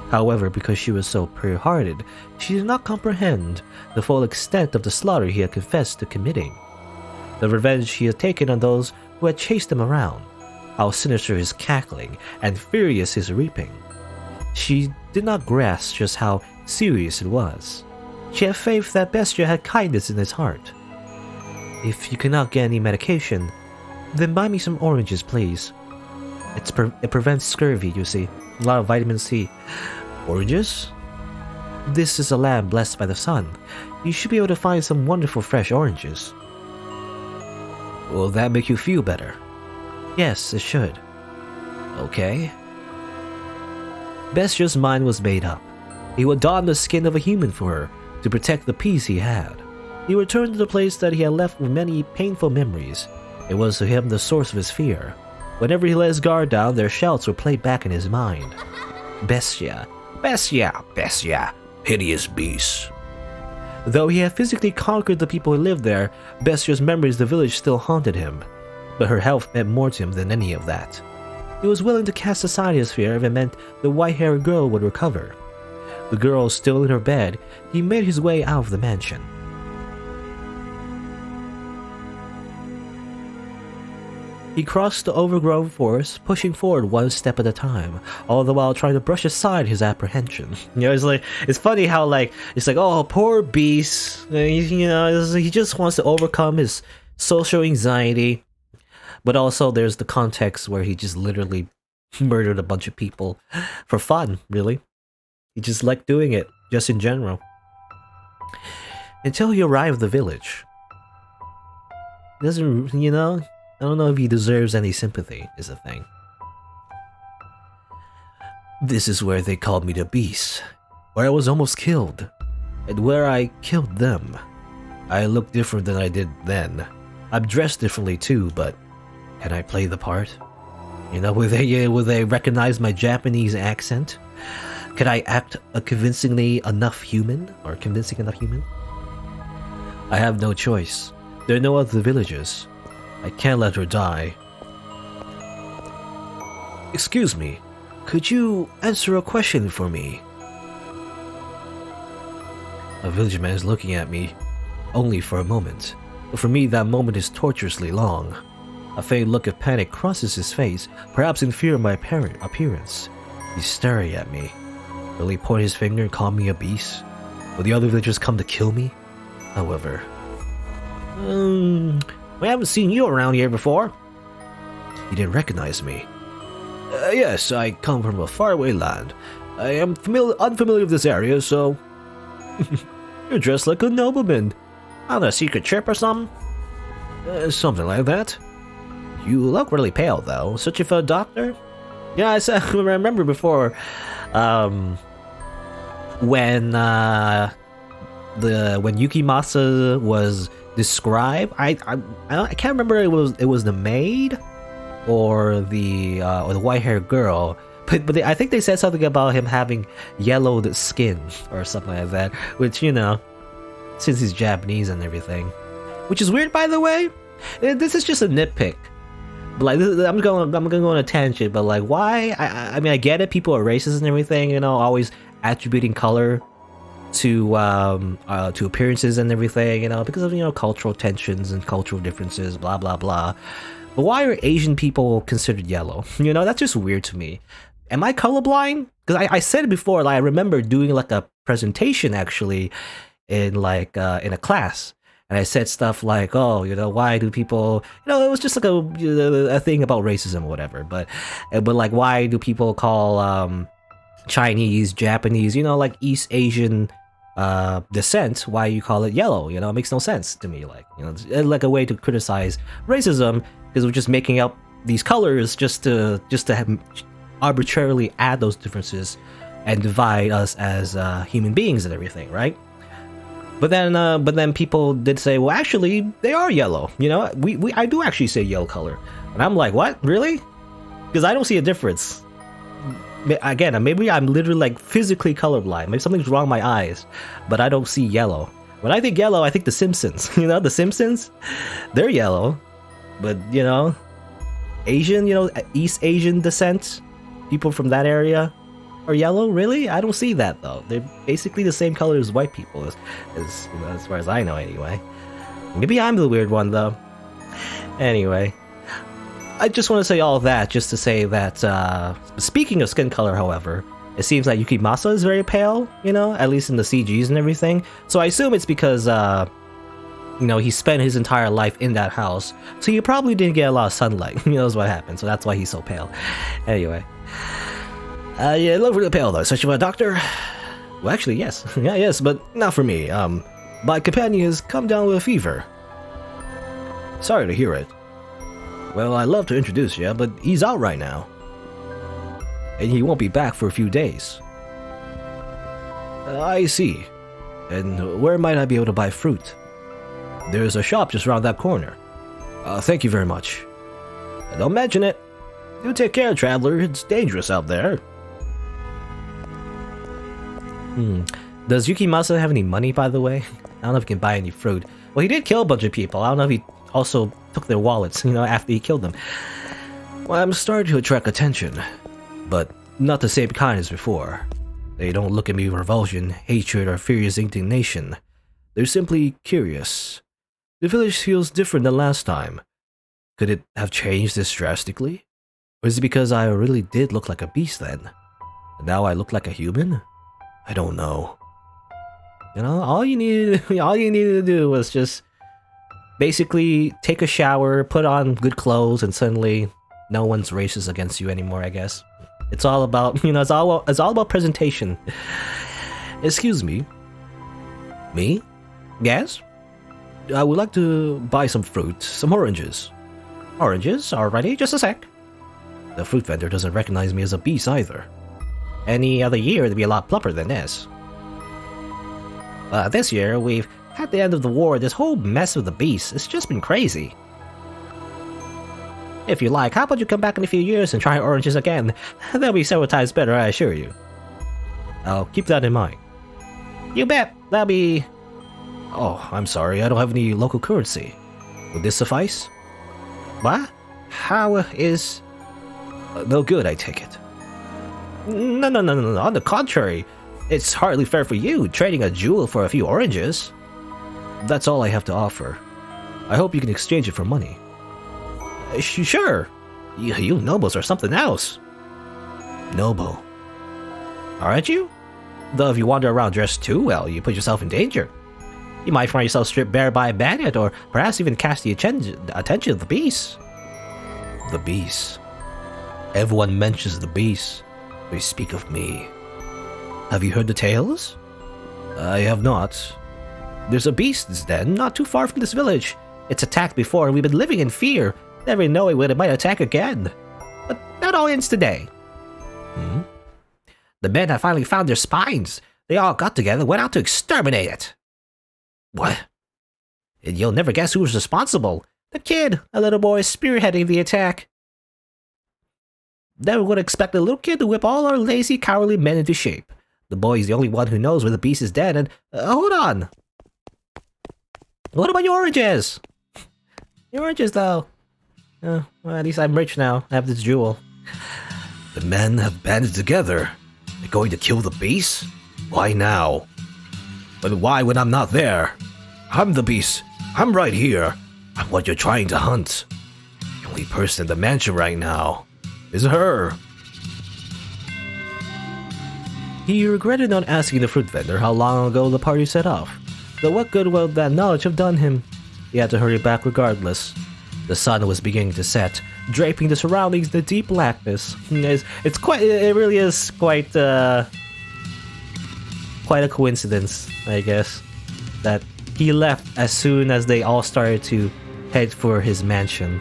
S1: However, because she was so pure-hearted, she did not comprehend the full extent of the slaughter he had confessed to committing. The revenge he had taken on those who had chased him around. How sinister his cackling and furious his reaping. She did not grasp just how serious it was. She had faith that Bestia had kindness in his heart. If you cannot get any medication, then buy me some oranges, please. It prevents scurvy, you see. A lot of vitamin C. Oranges? This is a land blessed by the sun. You should be able to find some wonderful fresh oranges. Will that make you feel better? Yes, it should. Okay. Bestia's mind was made up. He would don the skin of a human for her, to protect the peace he had. He returned to the place that he had left with many painful memories. It was to him the source of his fear. Whenever he let his guard down, their shouts were played back in his mind. Bestia. Bestia. Bestia. Hideous beast. Though he had physically conquered the people who lived there, Bestia's memories of the village still haunted him. But her health meant more to him than any of that. He was willing to cast aside his fear if it meant the white-haired girl would recover. The girl still in her bed, he made his way out of the mansion. He crossed the overgrown forest, pushing forward one step at a time, all the while trying to brush aside his apprehension. You know, it's funny how it's like, oh, poor Beast. He just wants to overcome his social anxiety, but also there's the context where he just literally murdered a bunch of people for fun. Really, he just liked doing it, just in general. Until he arrived at the village. Doesn't, I don't know if he deserves any sympathy, is the thing. This is where they called me the Beast, where I was almost killed, and where I killed them. I look different than I did then. I'm dressed differently too, but can I play the part? Will they recognize my Japanese accent? Can I act convincing enough human? I have no choice. There are no other villages. I can't let her die. Excuse me, could you answer a question for me? A village man is looking at me, only for a moment. But for me, that moment is torturously long. A faint look of panic crosses his face, perhaps in fear of my appearance. He's staring at me. Will he point his finger and call me a beast? Will the other villagers come to kill me? However... we haven't seen you around here before. He didn't recognize me. Yes, I come from a faraway land. I am unfamiliar with this area, so... You're dressed like a nobleman. On a secret trip or something? Something like that. You look really pale, though. Searching for a doctor? Yeah, I remember before, when Yukimasa was described, I can't remember it was the maid or the white-haired girl, but I think they said something about him having yellowed skin or something like that, which since he's Japanese and everything, which is weird, by the way. This is just a nitpick, but I'm going to go on a tangent, but why? I mean, I get it, people are racist and everything, always attributing color to appearances and everything, because of cultural tensions and cultural differences, blah blah blah. But why are Asian people considered yellow? That's just weird to me. Am I colorblind? Because I said it before. I remember doing a presentation actually in in a class, and I said stuff like, oh, why do people, it was just a thing about racism or whatever. But why do people call Chinese, Japanese, East Asian descent, why you call it yellow? It makes no sense to me. It's a way to criticize racism, because we're just making up these colors just to have arbitrarily add those differences and divide us as human beings and everything, right? But then people did say, well, actually they are yellow. I do actually say yellow color, and I'm like, what, really? Because I don't see a difference. Again, maybe I'm literally physically colorblind. Maybe something's wrong with my eyes, but I don't see yellow. When I think yellow, I think The Simpsons. The Simpsons, they're yellow, but Asian, East Asian descent, people from that area are yellow. Really? I don't see that though. They're basically the same color as white people, as far as I know anyway. Maybe I'm the weird one though. Anyway. I just want to say all that just to say that, speaking of skin color, however, it seems like Yukimasa is very pale, at least in the CGs and everything. So I assume it's because, he spent his entire life in that house, so he probably didn't get a lot of sunlight. That's what happened, so that's why he's so pale. Anyway. Yeah, look really pale though. Searching for a doctor? Well, actually, yes. Yeah, yes, but not for me. My companion has come down with a fever. Sorry to hear it. Well, I'd love to introduce you, but he's out right now. And he won't be back for a few days. I see. And where might I be able to buy fruit? There's a shop just around that corner. Thank you very much. Don't mention it. Do take care, traveler. It's dangerous out there. Does Yukimasa have any money, by the way? I don't know if he can buy any fruit. Well, he did kill a bunch of people. I don't know if he also took their wallets, after he killed them. Well, I'm starting to attract attention, but not the same kind as before. They don't look at me with revulsion, hatred, or furious indignation. They're simply curious. The village feels different than last time. Could it have changed this drastically? Or is it because I really did look like a beast then? And now I look like a human? I don't know. You know, all you needed to do was just basically take a shower, put on good clothes, and suddenly no one's racist against you anymore, I guess. It's all about, it's all about presentation. Excuse me. Me? Yes? I would like to buy some fruit, some oranges. Oranges? Alrighty, just a sec. The fruit vendor doesn't recognize me as a beast either. Any other year, it'd be a lot plumper than this. This year, we've had the end of the war, this whole mess with the beast. It's just been crazy. If you like, how about you come back in a few years and try oranges again? They'll be several times better, I assure you. I'll keep that in mind. You bet, that'll be... Oh, I'm sorry, I don't have any local currency. Would this suffice? What? How is... no good, I take it. No, on the contrary. It's hardly fair for you, trading a jewel for a few oranges. That's all I have to offer. I hope you can exchange it for money. Sure. You nobles are something else. Noble. Aren't you? Though if you wander around dressed too well, you put yourself in danger. You might find yourself stripped bare by a bandit, or perhaps even catch the attention of the beast. The beast. Everyone mentions the beast. They speak of me. Have you heard the tales? I have not. There's a beast's den not too far from this village. It's attacked before, and we've been living in fear, never knowing when it might attack again. But that all ends today. The men have finally found their spines. They all got together and went out to exterminate it. What? And you'll never guess who was responsible. The kid, a little boy spearheading the attack. Never would expect a little kid to whip all our lazy, cowardly men into shape. The boy is the only one who knows where the beast is dead, and... hold on! What about your oranges? Your oranges, though. Well, at least I'm rich now. I have this jewel. The men have banded together. They're going to kill the beast? Why now? But why when I'm not there? I'm the beast. I'm right here. I'm what you're trying to hunt. The only person in the mansion right now is her. He regretted not asking the fruit vendor how long ago the party set off, though what good would that knowledge have done him? He had to hurry back regardless. The sun was beginning to set, draping the surroundings in the deep blackness. It really is quite a coincidence, I guess, that he left as soon as they all started to head for his mansion.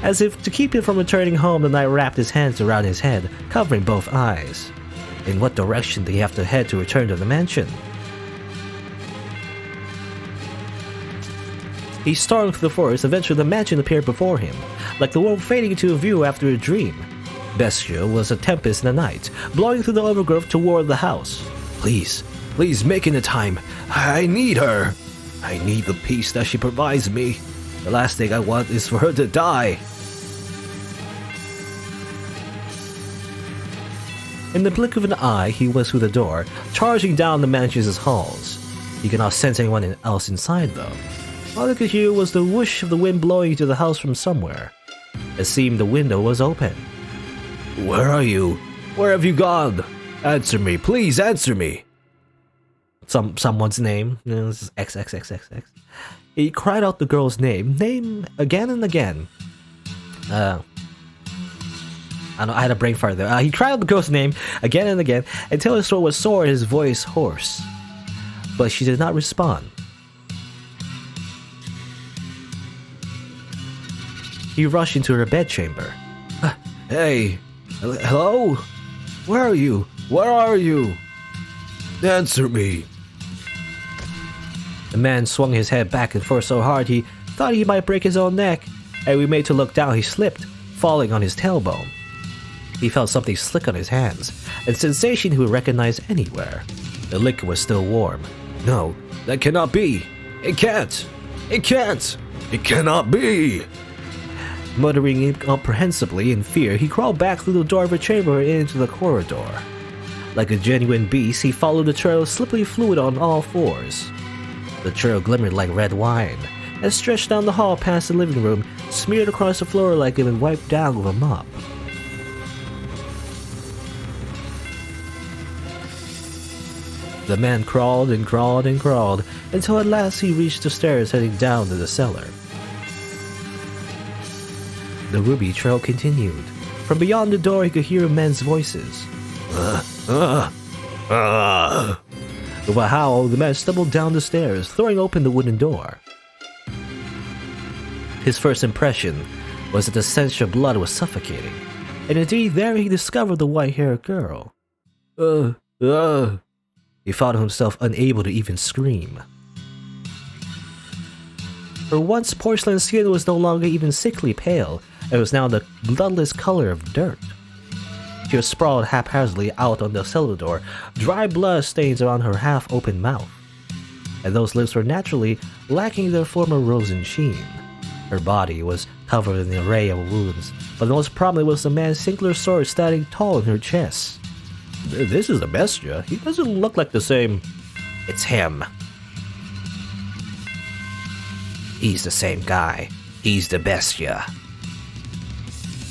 S1: As if to keep him from returning home, the knight wrapped his hands around his head, covering both eyes. In what direction did he have to head to return to the mansion? He startled through the forest. Eventually the mansion appeared before him, like the world fading into view after a dream. Bestial was a tempest in the night, blowing through the overgrowth toward the house. Please make it in time. I need her. I need the peace that she provides me. The last thing I want is for her to die. In the blink of an eye, he was through the door, charging down the mansion's halls. He could not sense anyone else inside, though. All he could hear was the whoosh of the wind blowing into the house from somewhere. It seemed the window was open. Where are you? Where have you gone? Answer me, please answer me. Someone's name. This is XXXXX. He cried out the girl's name again and again. I had a brain fart there. He cried out the girl's name again and again until his throat was sore and his voice hoarse. But she did not respond. He rushed into her bedchamber. Hey, hello? Where are you? Where are you? Answer me. The man swung his head back and forth so hard he thought he might break his own neck. As we made to look down, he slipped, falling on his tailbone. He felt something slick on his hands, a sensation he would recognize anywhere. The liquor was still warm. No, that cannot be. It can't. It can't. It cannot be. Muttering incomprehensibly in fear, he crawled back through the door of a chamber and into the corridor. Like a genuine beast, he followed the trail of slippery fluid on all fours. The trail glimmered like red wine, and stretched down the hall past the living room, smeared across the floor like it had been wiped down with a mop. The man crawled and crawled and crawled, until at last he reached the stairs heading down to the cellar. The ruby trail continued. From beyond the door he could hear men's voices. With a howl, the man stumbled down the stairs, throwing open the wooden door. His first impression was that the stench of blood was suffocating, and indeed there he discovered the white-haired girl. He found himself unable to even scream. Her once porcelain skin was no longer even sickly pale, and was now the bloodless color of dirt. She was sprawled haphazardly out on the cellar door, dry blood stains around her half-open mouth, and those lips were naturally lacking their former rosy sheen. Her body was covered in an array of wounds, but the most prominent was the man's singular sword standing tall in her chest. This is the Bestia. He doesn't look like the same. It's him. He's the same guy. He's the Bestia.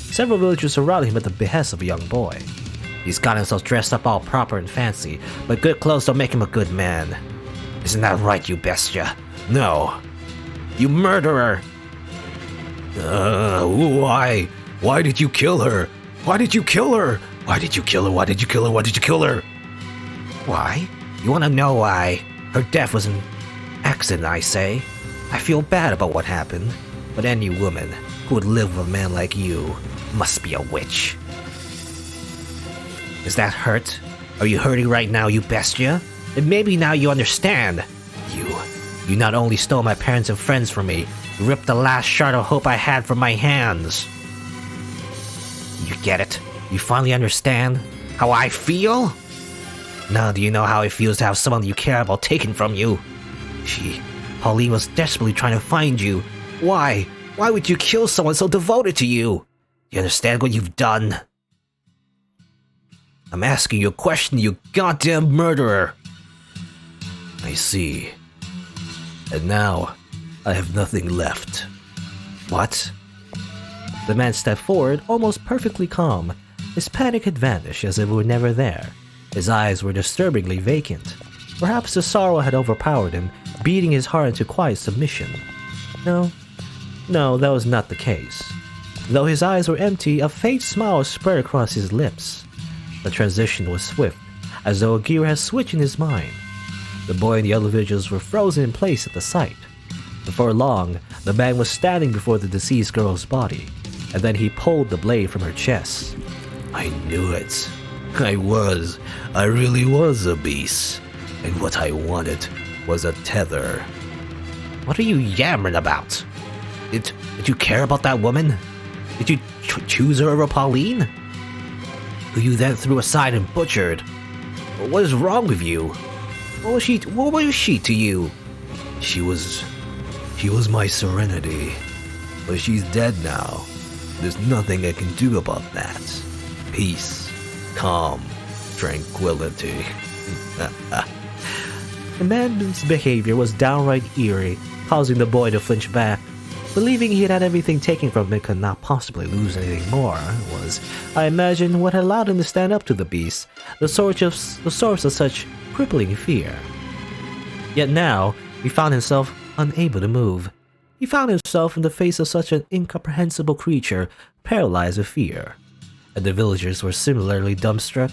S1: Several villagers surrounded him at the behest of a young boy. He's got himself dressed up all proper and fancy, but good clothes don't make him a good man. Isn't that right, you Bestia? No. You murderer! Why? Why did you kill her? Why did you kill her? Why did you kill her? Why did you kill her? Why did you kill her? Why? You want to know why? Her death was an accident, I say. I feel bad about what happened, but any woman who would live with a man like you must be a witch. Is that hurt? Are you hurting right now, you Bestia? And maybe now you understand. You not only stole my parents and friends from me, you ripped the last shard of hope I had from my hands. You get it? You finally understand how I feel? Now do you know how it feels to have someone you care about taken from you? Pauline was desperately trying to find you. Why? Why would you kill someone so devoted to you? You understand what you've done? I'm asking you a question, you goddamn murderer. I see. And now, I have nothing left. What? The man stepped forward, almost perfectly calm. His panic had vanished as if it were never there. His eyes were disturbingly vacant. Perhaps the sorrow had overpowered him, beating his heart into quiet submission. No, that was not the case. Though his eyes were empty, a faint smile spread across his lips. The transition was swift, as though a gear had switched in his mind. The boy and the other villagers were frozen in place at the sight. Before long, the man was standing before the deceased girl's body, and then he pulled the blade from her chest. I knew it. I really was a beast. And what I wanted was a tether. What are you yammering about? Did you care about that woman? Did you choose her over Pauline? Who you then threw aside and butchered? What is wrong with you? What was she to you? She was my serenity. But she's dead now. There's nothing I can do about that. Peace, calm, tranquility. The man's behavior was downright eerie, causing the boy to flinch back. Believing he had had everything taken from him and could not possibly lose anything more was, I imagine, what had allowed him to stand up to the beast, the source of such crippling fear. Yet now, he found himself unable to move. He found himself in the face of such an incomprehensible creature, paralyzed with fear. And the villagers were similarly dumbstruck.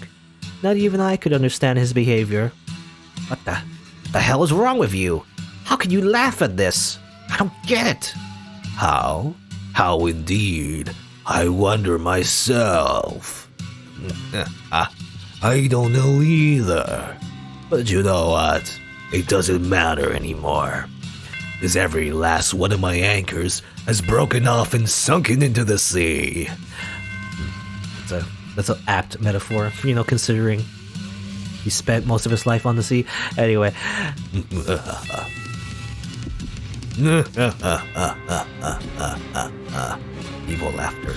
S1: Not even I could understand his behavior. What the hell is wrong with you? How can you laugh at this? I don't get it. How? How indeed? I wonder myself. I don't know either. But you know what? It doesn't matter anymore. Because every last one of my anchors has broken off and sunken into the sea. That's an apt metaphor, considering he spent most of his life on the sea. Anyway. Evil laughter.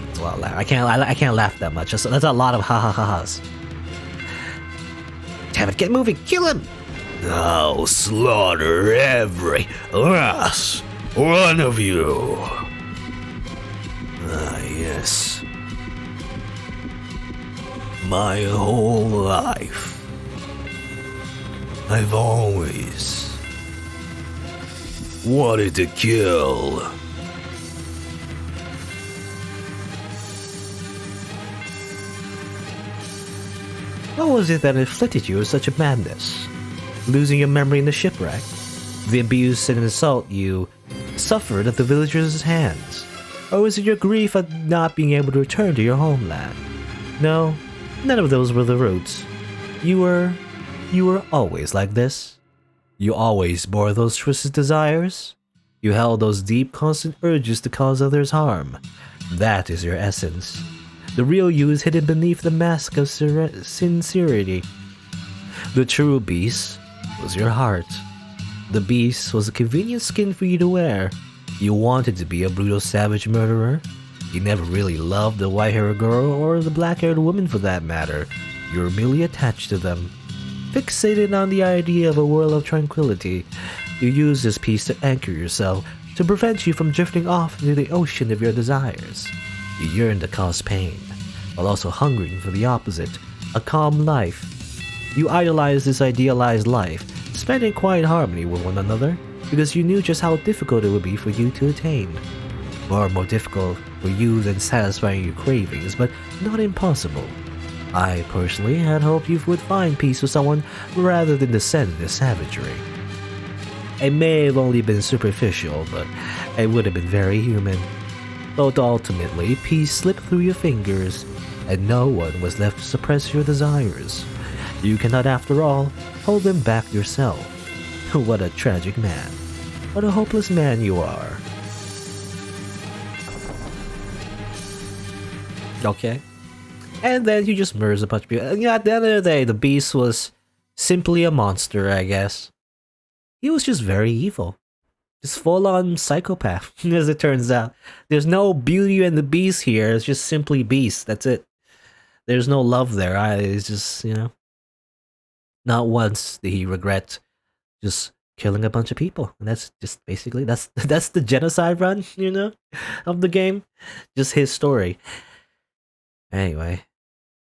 S1: That's a lot of laugh. I can't laugh that much. That's a lot of ha ha ha ha's. Damn it, get moving, kill him!
S2: I'll slaughter every last one of you. Ah, yes. My whole life, I've always wanted to kill.
S1: What was it that inflicted you with such a madness? Losing your memory in the shipwreck? The abuse and insult you suffered at the villagers' hands? Or was it your grief at not being able to return to your homeland? No, none of those were the roots. You were always like this. You always bore those twisted desires. You held those deep, constant urges to cause others harm. That is your essence. The real you is hidden beneath the mask of sincerity. The true beast was your heart. The beast was a convenient skin for you to wear. You wanted to be a brutal savage murderer. You never really loved the white-haired girl or the black-haired woman for that matter. You were merely attached to them. Fixated on the idea of a world of tranquility, you used this piece to anchor yourself, to prevent you from drifting off into the ocean of your desires. You yearned to cause pain, while also hungering for the opposite, a calm life. You idolized this idealized life, spending quiet harmony with one another, because you knew just how difficult it would be for you to attain. Far more difficult for you than satisfying your cravings, but not impossible. I personally had hoped you would find peace with someone rather than descend into savagery. It may have only been superficial, but it would have been very human. But ultimately, peace slipped through your fingers, and no one was left to suppress your desires. You cannot, after all, hold them back yourself. What a tragic man. What a hopeless man you are. Okay. And then he just murders a bunch of people. And at the end of the day, the beast was simply a monster, I guess. He was just very evil. Just full-on psychopath, as it turns out. There's no Beauty and the Beast here. It's just simply Beast. That's it. There's no love there. It's just, not once did he regret just killing a bunch of people. And that's just basically, that's the genocide run, of the game. Just his story. Anyway,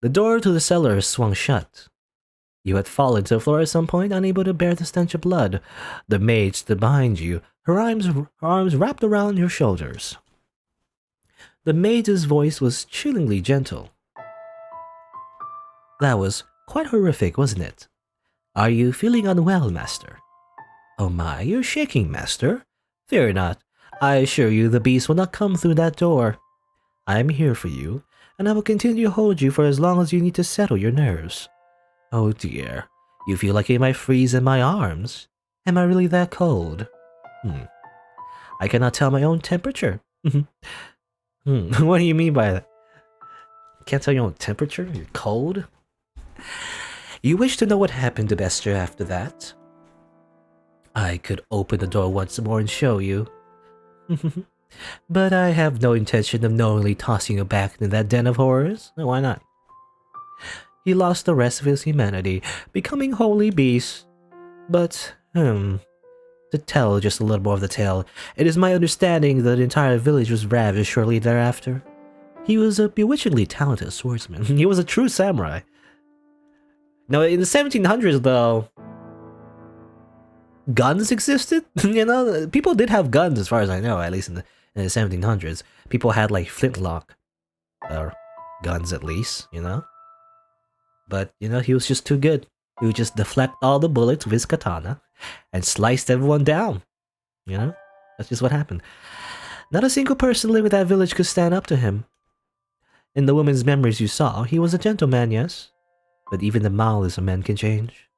S1: the door to the cellar swung shut. You had fallen to the floor at some point, unable to bear the stench of blood. The maid stood behind you, her arms wrapped around your shoulders. The maid's voice was chillingly gentle. That was quite horrific, wasn't it? Are you feeling unwell, master? Oh my, you're shaking, master. Fear not. I assure you the beast will not come through that door. I am here for you, and I will continue to hold you for as long as you need to settle your nerves. Oh dear, you feel like you might freeze in my arms. Am I really that cold? I cannot tell my own temperature. What do you mean by that? Can't tell your own temperature? You're cold? You wish to know what happened to Bester after that? I could open the door once more and show you. But I have no intention of knowingly tossing you back into that den of horrors. Why not? He lost the rest of his humanity, becoming wholly beast. But, to tell just a little more of the tale, it is my understanding that the entire village was ravaged shortly thereafter. He was a bewitchingly talented swordsman. He was a true samurai. Now, in the 1700s, though, guns existed. People did have guns, as far as I know, at least in the 1700s. People had, like, flintlock guns, at least, But, he was just too good. He would just deflect all the bullets with his katana and sliced everyone down. That's just what happened. Not a single person living in that village could stand up to him. In the woman's memories you saw, he was a gentleman, yes. But even the mildest of men can change.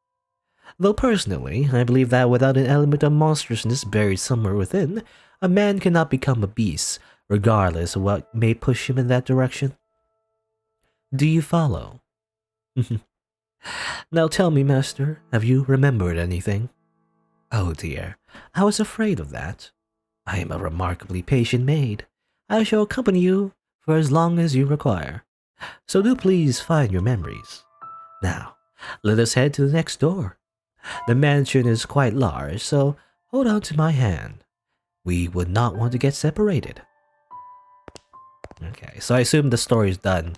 S1: Though personally, I believe that without an element of monstrousness buried somewhere within, a man cannot become a beast, regardless of what may push him in that direction. Do you follow? Now tell me, master, have you remembered anything? Oh dear, I was afraid of that. I am a remarkably patient maid. I shall accompany you for as long as you require. So do please find your memories. Now, let us head to the next door. The mansion is quite large, so hold on to my hand. We would not want to get separated. Okay, so I assume the story is done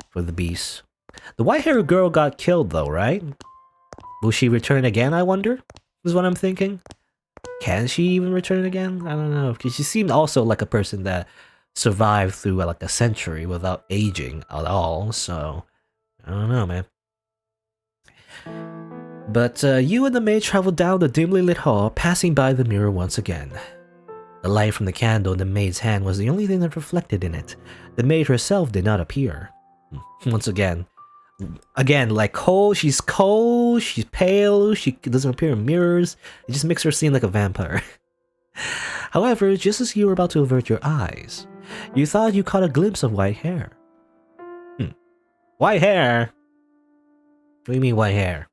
S1: for the beast. The white-haired girl got killed though, right? Will she return again, I wonder? Is what I'm thinking. Can she even return again? I don't know, because she seemed also like a person that survived through like a century without aging at all, so I don't know, man. But you and the maid traveled down the dimly lit hall, passing by the mirror once again. The light from the candle in the maid's hand was the only thing that reflected in it. The maid herself did not appear. Once again, like cold, she's pale, she doesn't appear in mirrors. It just makes her seem like a vampire. However, just as you were about to avert your eyes, you thought you caught a glimpse of white hair. White hair? What do you mean white hair?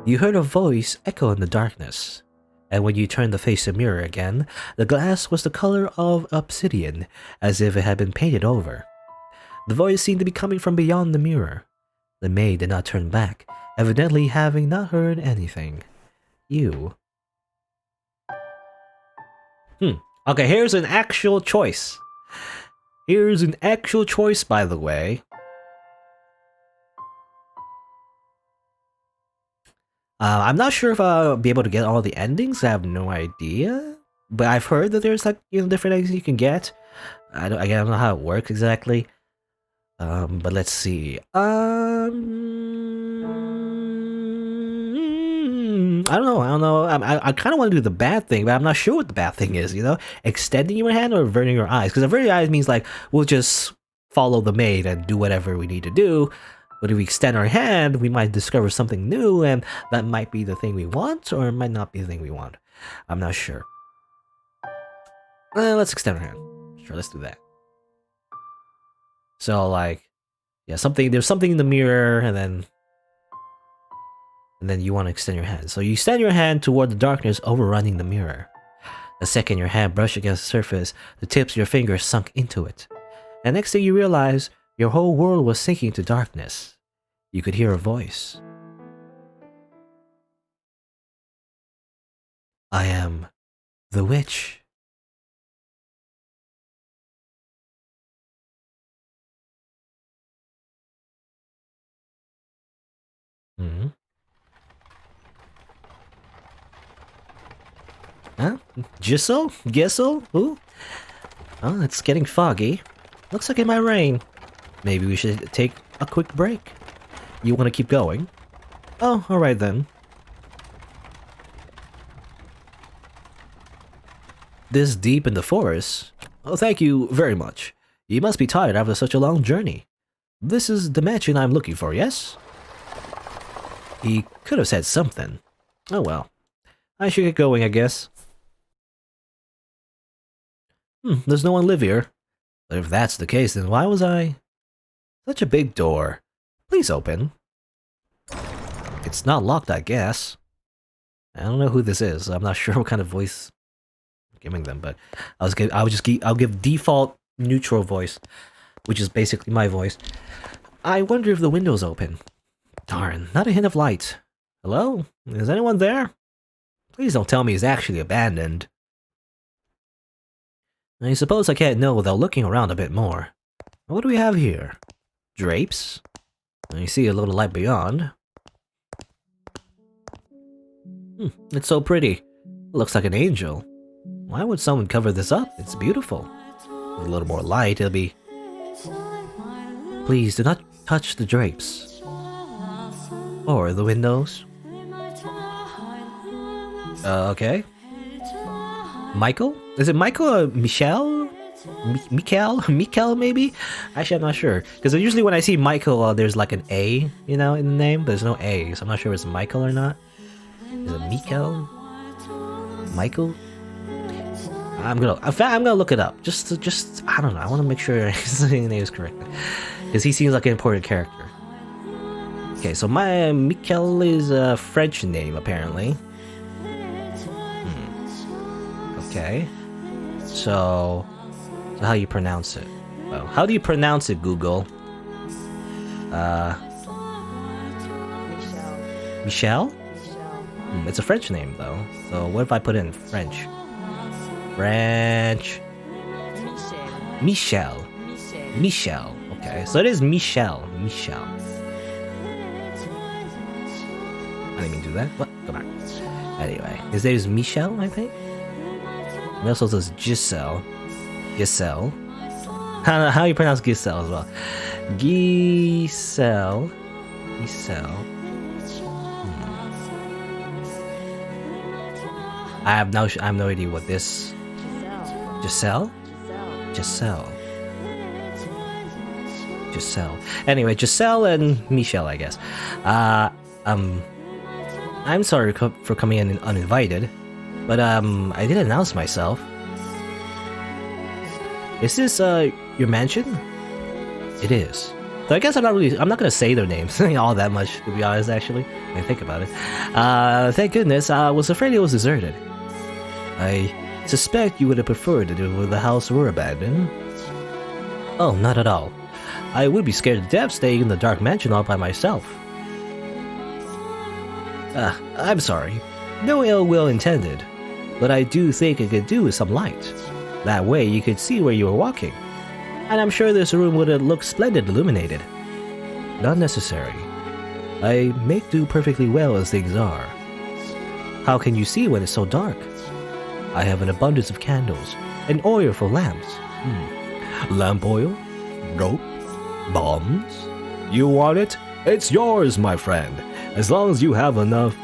S1: You heard a voice echo in the darkness, and when you turned to face the mirror again, the glass was the color of obsidian, as if it had been painted over. The voice seemed to be coming from beyond the mirror. The maid did not turn back, evidently having not heard anything. You. Okay, here's an actual choice. Here's an actual choice, by the way. I'm not sure if I'll be able to get all the endings. I have no idea. But I've heard that there's like, different endings you can get. I don't know how it works exactly. But let's see. I don't know. I kind of want to do the bad thing, but I'm not sure what the bad thing is, Extending your hand or averting your eyes? Because averting your eyes means like, we'll just follow the maid and do whatever we need to do. But if we extend our hand, we might discover something new, and that might be the thing we want, or it might not be the thing we want. I'm not sure. Let's extend our hand. Sure, let's do that. So, like, yeah, there's something in the mirror, and then you want to extend your hand. So you extend your hand toward the darkness overrunning the mirror. The second your hand brushed against the surface, the tips of your fingers sunk into it. And next thing you realize, your whole world was sinking to darkness. You could hear a voice. I am the witch. Huh? Gissel? Gissel? Who? Oh, it's getting foggy. Looks like it might rain. Maybe we should take a quick break. You want to keep going? Oh, alright then. This deep in the forest? Oh, thank you very much. You must be tired after such a long journey. This is the mansion I'm looking for, yes? He could have said something. Oh well. I should get going, I guess. There's no one live here. But if that's the case, then why was I... Such a big door. Please open. It's not locked, I guess. I don't know who this is. I'm not sure what kind of voice I'm giving them, but I'll give default neutral voice, which is basically my voice. I wonder if the window's open. Darn, not a hint of light. Hello? Is anyone there? Please don't tell me it's actually abandoned. I suppose I can't know without looking around a bit more. What do we have here? Drapes? I see a little light beyond. It's so pretty. It looks like an angel. Why would someone cover this up? It's beautiful. With a little more light, it'll be... Please do not touch the drapes. Or the windows. Okay. Michael? Is it Michael or Michelle? Mikel maybe? Actually, I'm not sure. Because usually when I see Michael, there's like an A, in the name. But there's no A, so I'm not sure if it's Michael or not. Is it Mikel? Michael? I'm gonna look it up. Just I don't know. I want to make sure saying the name is correct. Because he seems like an important character. Okay, so my Mikel is a French name apparently. Okay. So So how you pronounce it? Oh, how do you pronounce it, Google?
S3: Michelle.
S1: Michelle?
S3: Michelle.
S1: It's a French name though. So what if I put it in French? French.
S3: Michelle.
S1: Michelle.
S3: Michelle.
S1: Michelle. Okay, so it is Michelle. Michelle. I didn't mean to do that. What? Go back. Anyway, his name is Michelle, I think. It also says Giselle. Giselle. How you pronounce Giselle as well? Giselle. Giselle. I have no idea what this.
S3: Giselle.
S1: Giselle. Giselle. Giselle. Anyway, Giselle and Michelle, I guess. I'm sorry for coming in uninvited, but I did announce myself. Is this your mansion? It is. So I guess I'm not gonna say their names all that much, to be honest. Actually, when I think about it. Thank goodness. I was afraid it was deserted. I suspect you would have preferred it if the house were abandoned. Oh, not at all. I would be scared to death staying in the dark mansion all by myself. I'm sorry. No ill will intended. But I do think it could do with some light. That way you could see where you were walking. And I'm sure this room would have looked splendid illuminated. Not necessary. I make do perfectly well as things are. How can you see when it's so dark? I have an abundance of candles and oil for lamps. Lamp oil? Rope? Bombs? You want it? It's yours, my friend. As long as you have enough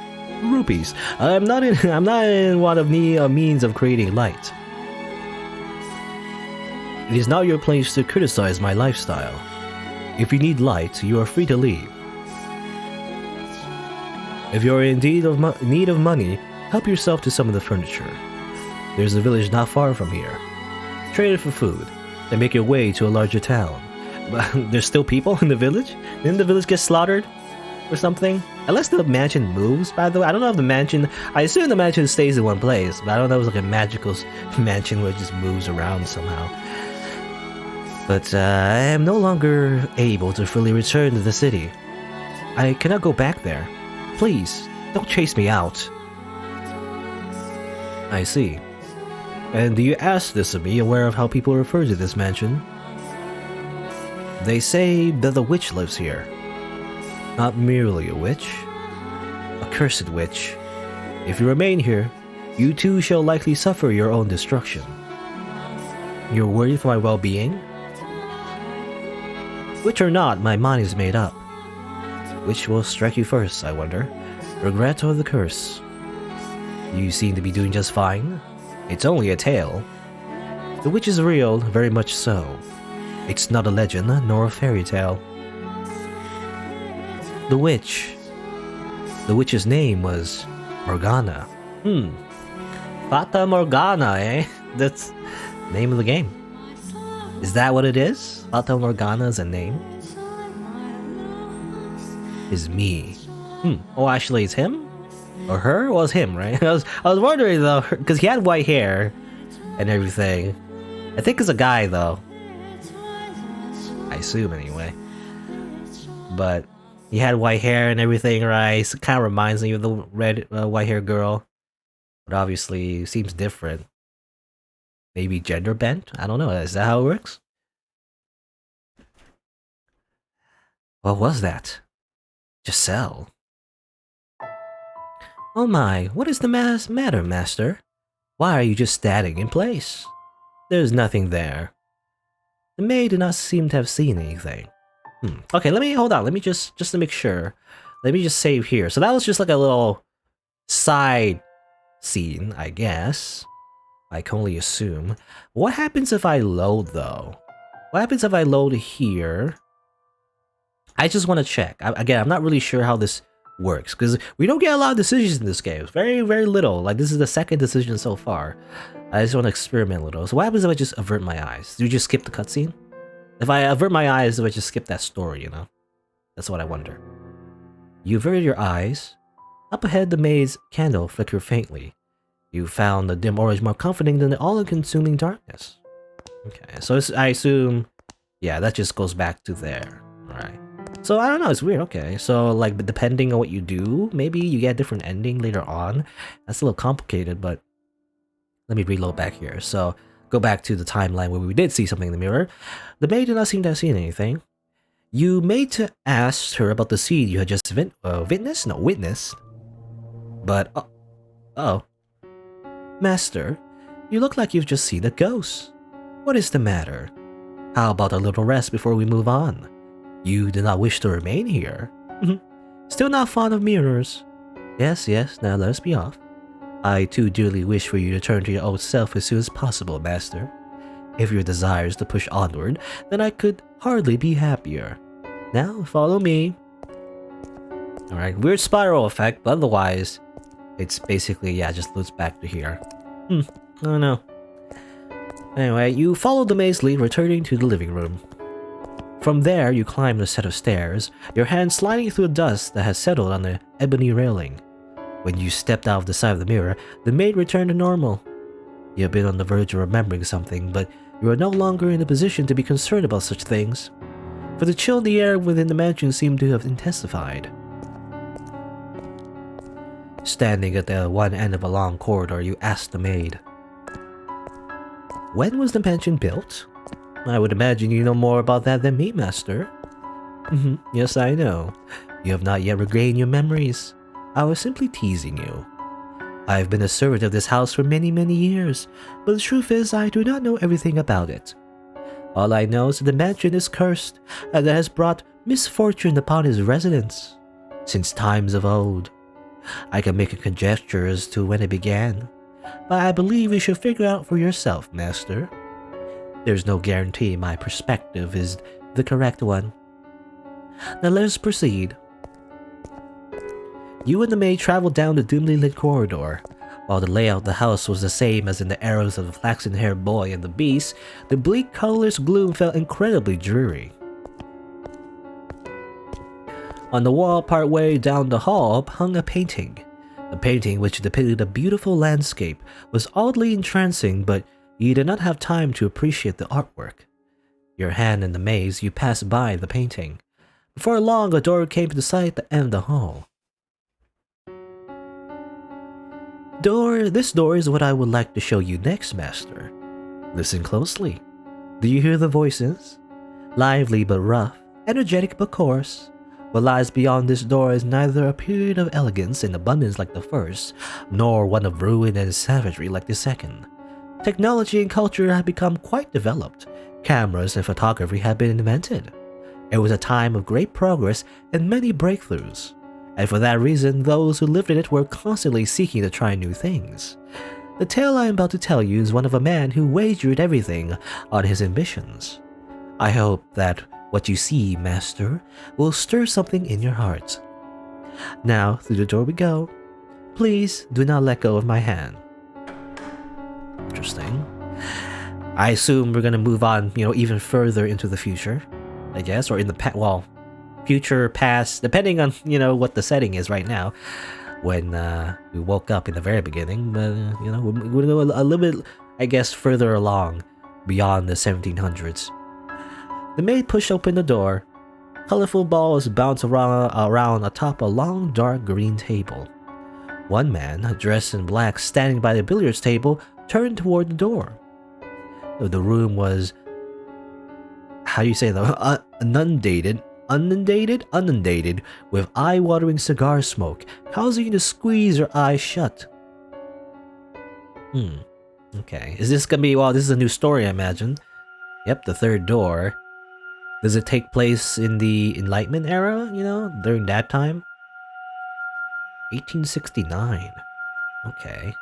S1: rupees. I'm not in one of the means of creating light. It is not your place to criticize my lifestyle. If you need light, you are free to leave. If you are in need of money, help yourself to some of the furniture. There's a village not far from here. Trade it for food, then make your way to a larger town. But there's still people in the village? Didn't the village get slaughtered? Or something? Unless the mansion moves, by the way. I don't know if the mansion... I assume the mansion stays in one place, but I don't know if it's like a magical mansion where it just moves around somehow. But I am no longer able to fully return to the city. I cannot go back there. Please, don't chase me out. I see. And do you ask this of me, aware of how people refer to this mansion? They say that the witch lives here. Not merely a witch, a cursed witch. If you remain here, you too shall likely suffer your own destruction. You're worried for my well-being? Witch or not, my mind is made up. Which will strike you first, I wonder? Regret or the curse? You seem to be doing just fine. It's only a tale. The witch is real, very much so. It's not a legend, nor a fairy tale. The witch. The witch's name was Morgana. Fata Morgana, eh? That's the name of the game. Is that what it is? Fata Morgana is a name? Is me. Oh, actually, it's him? Or her? Well, it's him, right? I was wondering, though, because he had white hair and everything. I think it's a guy, though. I assume, anyway. But he had white hair and everything, right? It kind of reminds me of the red white hair girl. But obviously, seems different. Maybe gender bent? I don't know. Is that how it works? What was that? Giselle. Oh my, what is the matter, master? Why are you just standing in place? There's nothing there. The maid did not seem to have seen anything. Okay, hold on. Let me just to make sure. Let me just save here. So that was just like a little side scene, I guess. I can only assume. What happens if I load, though? What happens if I load here? I just want to check. Again, I'm not really sure how this works, because we don't get a lot of decisions in this game. Very, very little. Like, this is the second decision so far. I just want to experiment a little. So what happens if I just avert my eyes? Do you just skip the cutscene? If I avert my eyes, do I just skip that story, you know? That's what I wonder. You averted your eyes. Up ahead, the maid's candle flickered faintly. You found the dim orange more comforting than the all-consuming darkness. Okay, so I assume, yeah, that just goes back to there. Alright. So I don't know, it's weird, okay. So like, but depending on what you do, maybe you get a different ending later on. That's a little complicated, but let me reload back here. So go back to the timeline where we did see something in the mirror. The maid did not seem to have seen anything. You made to ask her about the scene you had just witnessed? No, witnessed. But, oh. Master, you look like you've just seen a ghost. What is the matter? How about a little rest before we move on? You do not wish to remain here. Still not fond of mirrors. Yes, now let us be off. I too dearly wish for you to return to your old self as soon as possible, Master. If your desire is to push onward, then I could hardly be happier. Now, follow me. Alright, weird spiral effect, but otherwise, it's basically, yeah, just loops back to here. I don't know. Anyway, you follow the maze lead, returning to the living room. From there, you climb a set of stairs, your hand sliding through the dust that has settled on the ebony railing. When you stepped out of the side of the mirror, the maid returned to normal. You have been on the verge of remembering something, but you are no longer in a position to be concerned about such things, for the chill in the air within the mansion seemed to have intensified. Standing at the one end of a long corridor, you asked the maid, "When was the mansion built?" "I would imagine you know more about that than me, Master." Yes, I know. You have not yet regained your memories. I was simply teasing you. I have been a servant of this house for many years, but the truth is I do not know everything about it. All I know is that the mansion is cursed, and that has brought misfortune upon its residents since times of old. I can make a conjecture as to when it began, but I believe you should figure out for yourself, Master. There's no guarantee my perspective is the correct one. Now let us proceed. You and the maid traveled down the dimly lit corridor. While the layout of the house was the same as in the arrows of the flaxen-haired boy and the beast, the bleak, colorless gloom felt incredibly dreary. On the wall partway down the hall hung a painting. The painting, which depicted a beautiful landscape, was oddly entrancing, but you did not have time to appreciate the artwork. Your hand in the maze, you passed by the painting. Before long, a door came to sight at the end of the hall. This door is what I would like to show you next, Master. Listen closely. Do you hear the voices? Lively but rough, energetic but coarse. What lies beyond this door is neither a period of elegance and abundance like the first, nor one of ruin and savagery like the second. Technology and culture have become quite developed. Cameras and photography have been invented. It was a time of great progress and many breakthroughs. And for that reason, those who lived in it were constantly seeking to try new things. The tale I am about to tell you is one of a man who wagered everything on his ambitions. I hope that what you see, Master, will stir something in your heart. Now, through the door we go. Please do not let go of my hand. Interesting. I assume we're gonna move on, even further into the future, I guess, or in the past, well, future, past, depending on, what the setting is right now, when we woke up in the very beginning, but, we're going a little bit, I guess, further along beyond the 1700s. The maid pushed open the door. Colorful balls bounced around atop a long, dark green table. One man, dressed in black, standing by the billiards table, turned toward the door. The room was, how do you say that, inundated with eye-watering cigar smoke, causing you to squeeze your eyes shut. Okay. Is this gonna be, well, this is a new story, I imagine. Yep, the third door. Does it take place in the Enlightenment era, during that time? 1869. Okay.